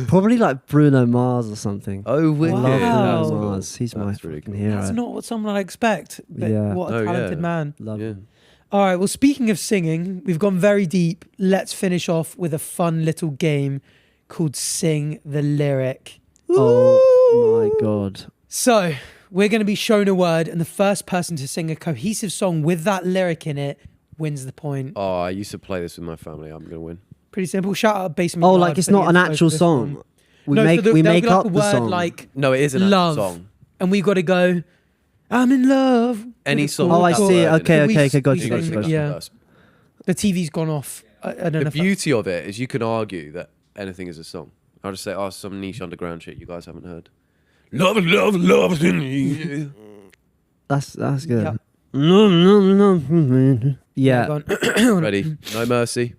Probably like Bruno Mars or something. Oh, wicked. Wow. Love That's Bruno cool. Mars. He's my That's really fucking cool. hero. That's not what someone I expect. But Yeah. what a Oh, talented yeah. man. Love Yeah. him. All right. Well, speaking of singing, we've gone very deep. Let's finish off with a fun little game called Sing the Lyric. Oh my god. So we're going to be shown a word, and the first person to sing a cohesive song with that lyric in it wins the point. Oh, I used to play this with my family. I'm going to win. Pretty simple. Shout out Basement Oh, Yard like it's for the not an info for actual this song. one. We No, so make there'll we be make like up a the word song. like No, it is an love, actual song. and we got to go. I'm in love. Any with a song. Oh, I with that see. word in Okay, it. We- okay, got we you, got sing you, got the- you. yeah. The TV's gone off. I don't know. The if that- beauty of it is you can argue that anything is a song. I'll just say, oh, some niche underground shit you guys haven't heard. Love, love, love is in the air. That's good. Yeah. Yeah. Go on. Ready? No Mercy.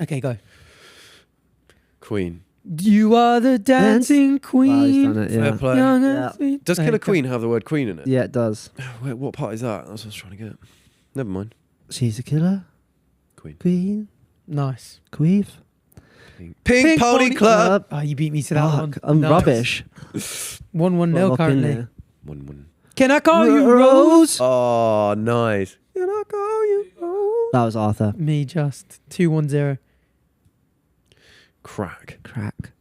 Okay, go. Queen. You are the dancing Wow, queen. he's done it, Fair yeah. play. Young and Yeah. sweet. Does Okay, Killer go. Queen have the word Queen in it? Yeah, it does. Wait, what part is that? That's what I was trying to get. Never mind. She's a killer. Queen. Queen. Nice. Queef. Pink Pony Club. Oh, you beat me to that one. Fuck, I'm Nice. rubbish. 1-1 nil Lock in currently. there. 1-1. Can I call you Rose? Oh, nice. Can I call you Rose? That was Arthur. Me just 2-1-0. Crack. Crack.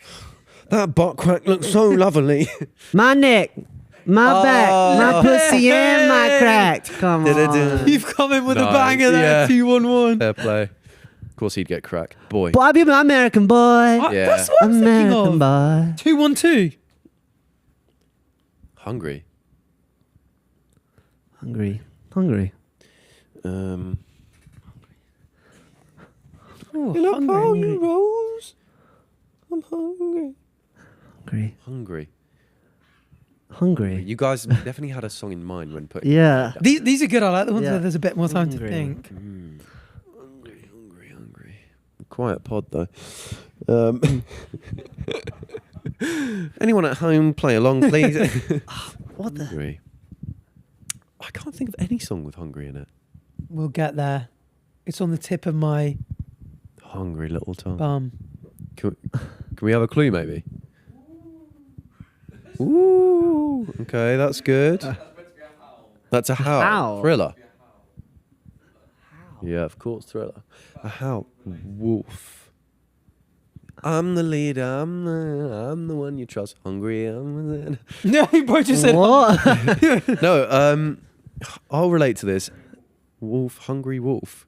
That butt crack looks so lovely. My neck. My back. My pussy and my crack. Come Da-da-da. on. You've come in with a Nice, banger there. yeah. 2-1-1. Fair play. Of course, he'd get crack. Boy. Boy, I be my American boy. Yeah. That's what I was thinking American of. boy. 2-1-2. Hungry. Hungry. Hungry. Oh, Can I call hungry. you Rose? I'm hungry. Hungry. Hungry. Hungry. You guys definitely had a song in mind when putting. Yeah. These are good. I like the ones Yeah. where there's a bit more time Hungry. to think. Hungry. Quiet pod though. Anyone at home play along, please? What the? Hungry. I can't think of any song with hungry in it. We'll get there. It's on the tip of my Hungry little tongue. bum. Can we have a clue maybe? Ooh. Okay, that's good. That's a howl. Howl. Thriller. Yeah, of course, Thriller. A howl. Wolf. I'm the leader. I'm the one you trust. Hungry. I'm No, you both just said. What? the... No. I'll relate to this. Wolf. Hungry wolf.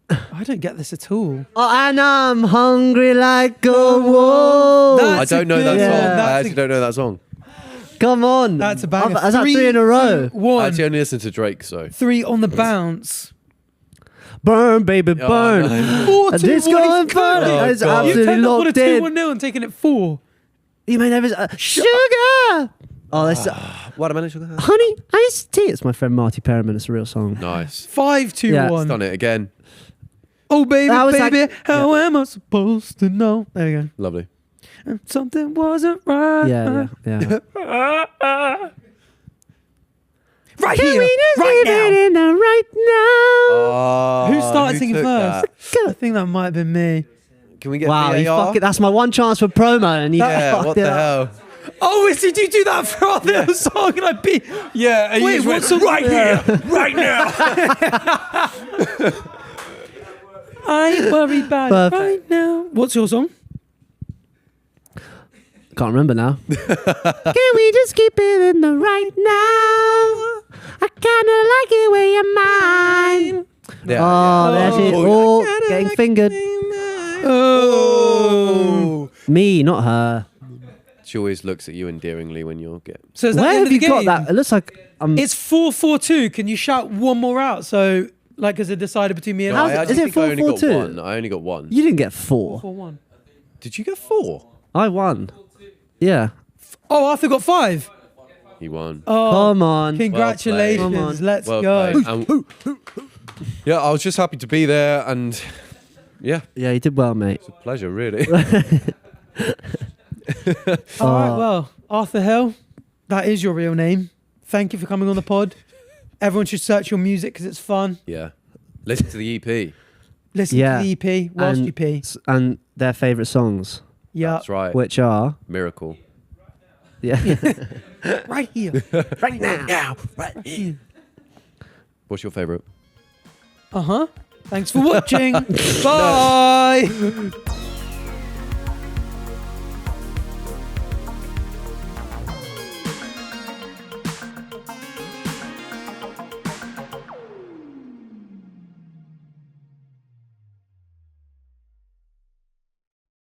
I don't get this at all. Oh, and I'm hungry like a wolf. That's I don't know a that good song. one. I That's actually don't know that song. Come on. That's a banger. Is that 3 in a row? 1. I actually only listen to Drake, so. 3 on the bounce. Burn, baby, burn. no. 4 A 2 disco 1 and burn. Oh, It's God. You've absolutely turned up on a locked in. 2-1-0 and taken it 4. You may never. Sugar. Oh, that's Watermelon sugar. honey. Iced tea. It's my friend Marty Perriman. It's a real song. Nice. 5-2-1. Yeah. Done it again. Oh baby, That was baby, like- how am I supposed to know? There you Lovely. go. Something wasn't right. Yeah. Right Can here, we just right leave it now. in the right now? Oh, Who started singing took first? that? I think that might have been me. Can we get Wow, VAR? you fuck it. That's my one chance for promo, and you Yeah, fucked what it the up. hell? Oh, did you do that for the song? And I beat. Yeah, Wait, what's the right here, right now? I ain't worried about it Perfect. right now. What's your song? Can't remember now. Can we just keep it in the right now? I kinda like it when you're mine. Yeah. Oh, that's it. Oh, getting fingered. Oh. Me, not her. She always looks at you endearingly when you're getting. So is that the Where end have of the you got game? that? It looks like It's 4-4-2. Can you shout one more out? So, like, as a decider between me and How's I it- actually is it think I only got 4-4-2? one. I only got one. you didn't get 4. 4-1. Did you get 4? I won. Yeah. Oh, Arthur got 5. He won. Oh, Come on. congratulations. Come on. Let's Well go. played. Yeah, I was just happy to be there, and yeah, Yeah, you did well, mate. it's a pleasure, really. All right, well, Arthur Hill, that is your real name. Thank you for coming on the pod. Everyone should search your music because it's fun. Yeah. Listen to the EP. Listen Yeah. to the EP whilst And- you pee. And their favourite songs, Yeah, That's right. which are Miracle. yeah. right here. right now. What's your favourite? Thanks for watching. Bye.